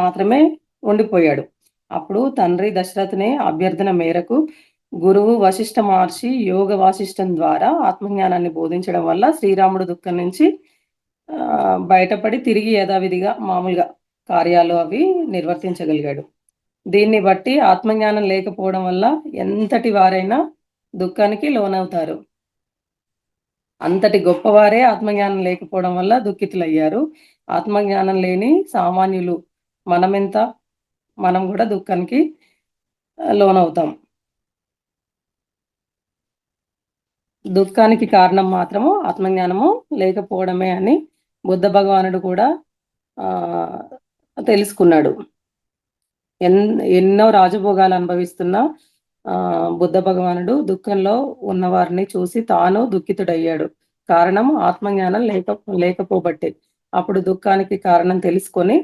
మాత్రమే ఉండిపోయాడు. అప్పుడు తండ్రి దశరథుని అభ్యర్థన మేరకు గురువు వశిష్ఠ మహర్షి యోగ వాసిష్టం ద్వారా ఆత్మజ్ఞానాన్ని బోధించడం వల్ల శ్రీరాముడు దుఃఖం నుంచి బయటపడి తిరిగి యథావిధిగా మామూలుగా కార్యాలు అవి నిర్వర్తించగలిగాడు. దీన్ని బట్టి ఆత్మజ్ఞానం లేకపోవడం వల్ల ఎంతటి వారైనా దుఃఖానికి లోనవుతారు. అంతటి గొప్పవారే ఆత్మజ్ఞానం లేకపోవడం వల్ల దుఃఖితులయ్యారు. ఆత్మజ్ఞానం లేని సామాన్యులు మనం కూడా దుఃఖానికి లోనవుతాం. దుఃఖానికి కారణం మాత్రము ఆత్మజ్ఞానము లేకపోవడమే అని బుద్ధ భగవానుడు కూడా తెలుసుకున్నాడు. ఎన్నో రాజభోగాలు అనుభవిస్తున్న బుద్ధ భగవానుడు దుఃఖంలో ఉన్నవారిని చూసి తాను దుఃఖితుడయ్యాడు. కారణం ఆత్మజ్ఞానం లేకపోబట్టే. అప్పుడు దుఃఖానికి కారణం తెలుసుకొని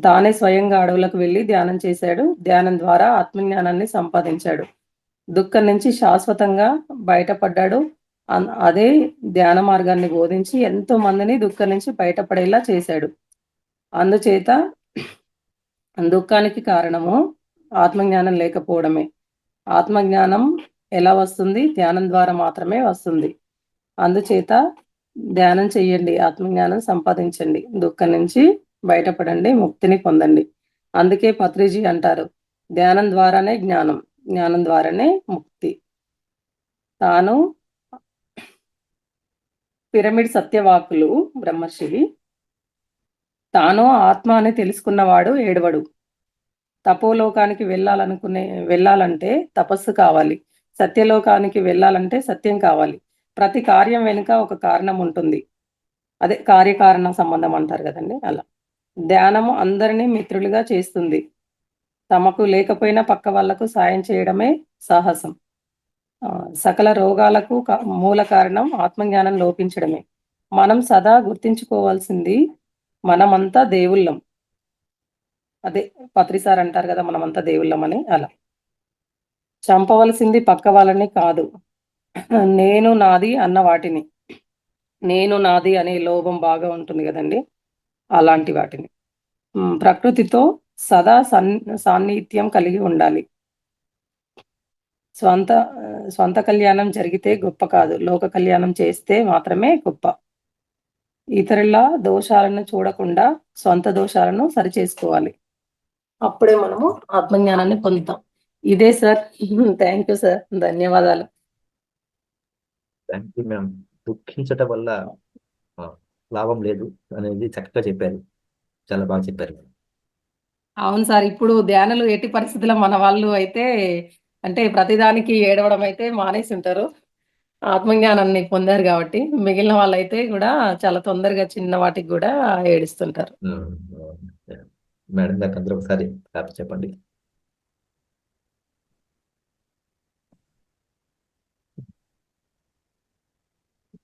తానే స్వయంగా అడవులకు వెళ్ళి ధ్యానం చేశాడు. ధ్యానం ద్వారా ఆత్మజ్ఞానాన్ని సంపాదించాడు. దుఃఖం నుంచి శాశ్వతంగా బయటపడ్డాడు. అదే ధ్యాన మార్గాన్ని బోధించి ఎంతో మందిని దుఃఖం నుంచి బయటపడేలా చేశాడు. అందుచేత దుఃఖానికి కారణము ఆత్మజ్ఞానం లేకపోవడమే. ఆత్మజ్ఞానం ఎలా వస్తుంది? ధ్యానం ద్వారా మాత్రమే వస్తుంది. అందుచేత ధ్యానం చెయ్యండి, ఆత్మజ్ఞానం సంపాదించండి, దుఃఖం నుంచి బయటపడండి, ముక్తిని పొందండి. అందుకే పత్రిజీ అంటారు, ధ్యానం ద్వారానే జ్ఞానం, జ్ఞానం ద్వారానే ముక్తి. తాను పిరమిడ్ సత్యవాకులు బ్రహ్మర్షి తాను ఆత్మ అని తెలుసుకున్నవాడు ఏడవడు. తపోలోకానికి వెళ్ళాలంటే తపస్సు కావాలి. సత్యలోకానికి వెళ్ళాలంటే సత్యం కావాలి. ప్రతి కార్యం వెనుక ఒక కారణం ఉంటుంది. అదే కార్యకారణ సంబంధం అంటారు కదండి. అలా ధ్యానము అందరినీ మిత్రులుగా చేస్తుంది. తమకు లేకపోయినా పక్క వాళ్లకు సాయం చేయడమే సాహసం. సకల రోగాలకు మూల కారణం ఆత్మజ్ఞానం లోపించడమే. మనం సదా గుర్తించుకోవాల్సింది మనమంతా దేవుళ్ళం. అదే పత్రిసార్ అంటారు కదా, మనమంతా దేవుళ్ళం అని. అలా చంపవలసింది పక్క వాళ్ళని కాదు, నేను నాది అన్న వాటిని. నేను నాది అనే లోభం బాగా ఉంటుంది కదండి, అలాంటి వాటిని. ప్రకృతితో సదా సాన్నిహిత్యం కలిగి ఉండాలి. స్వంత కళ్యాణం జరిగితే గొప్ప కాదు, లోక కళ్యాణం చేస్తే మాత్రమే గొప్ప. ఇతరుల దోషాలను చూడకుండా స్వంత దోషాలను సరిచేసుకోవాలి. అప్పుడే మనము ఆత్మజ్ఞానాన్ని పొందుతాం. ఇదే సార్. థ్యాంక్ యూ సార్, ధన్యవాదాలు. Thank you ma'am. దుఃఖించటం వల్ల లాభం లేదు అనేది చక్కగా చెప్పారు, చాలా బాగా చెప్పారు. అవును సార్. ఇప్పుడు ధ్యానులు ఎట్టి పరిస్థితుల్లో మన వాళ్ళు అయితే అంటే ప్రతిదానికి ఏడవడం అయితే మానేసి ఉంటారు. ఆత్మజ్ఞానాన్ని పొందారు కాబట్టి. మిగిలిన వాళ్ళైతే కూడా చాలా తొందరగా చిన్న వాటికి కూడా ఏడుస్తుంటారు. మేడం గారికి అందరూ ఒకసారి చెప్పండి.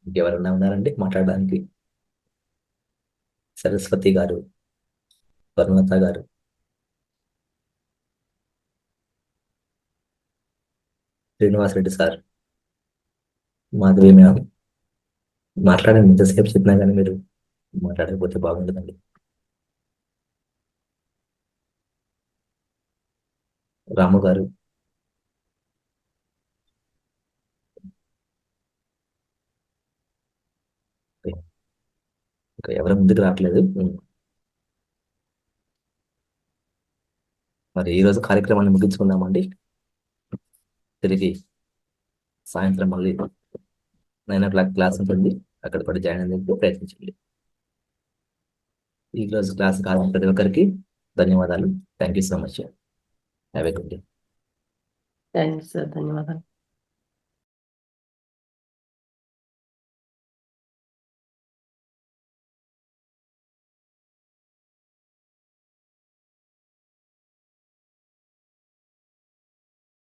ఇంకెవరన్నా ఉన్నారండి మాట్లాడడానికి? సరస్వతి గారు, పర్వత గారు. శ్రీనివాసరెడ్డి సార్, మాధవి మ్యామ్, మాట్లాడండి. ఇంతసేపు చెప్పినా కానీ మీరు మాట్లాడకపోతే బాగుంటుందండి. రాము గారు, ఇంకా ఎవరు ముందుకు రావట్లేదు. మరి ఈరోజు కార్యక్రమాన్ని ముగించుకుందామండి. తిరిగి సాయంత్రం మళ్ళీ 9 o'clock క్లాస్ ఉంటుంది. అక్కడ కూడా జాయిన్ అయ్యేందుకు ప్రయత్నించండి. ఈరోజు క్లాస్ కాలం ప్రతి ఒక్కరికి ధన్యవాదాలు. Thank you so much. Have a good day. Thanks sir, ధన్యవాదాలు.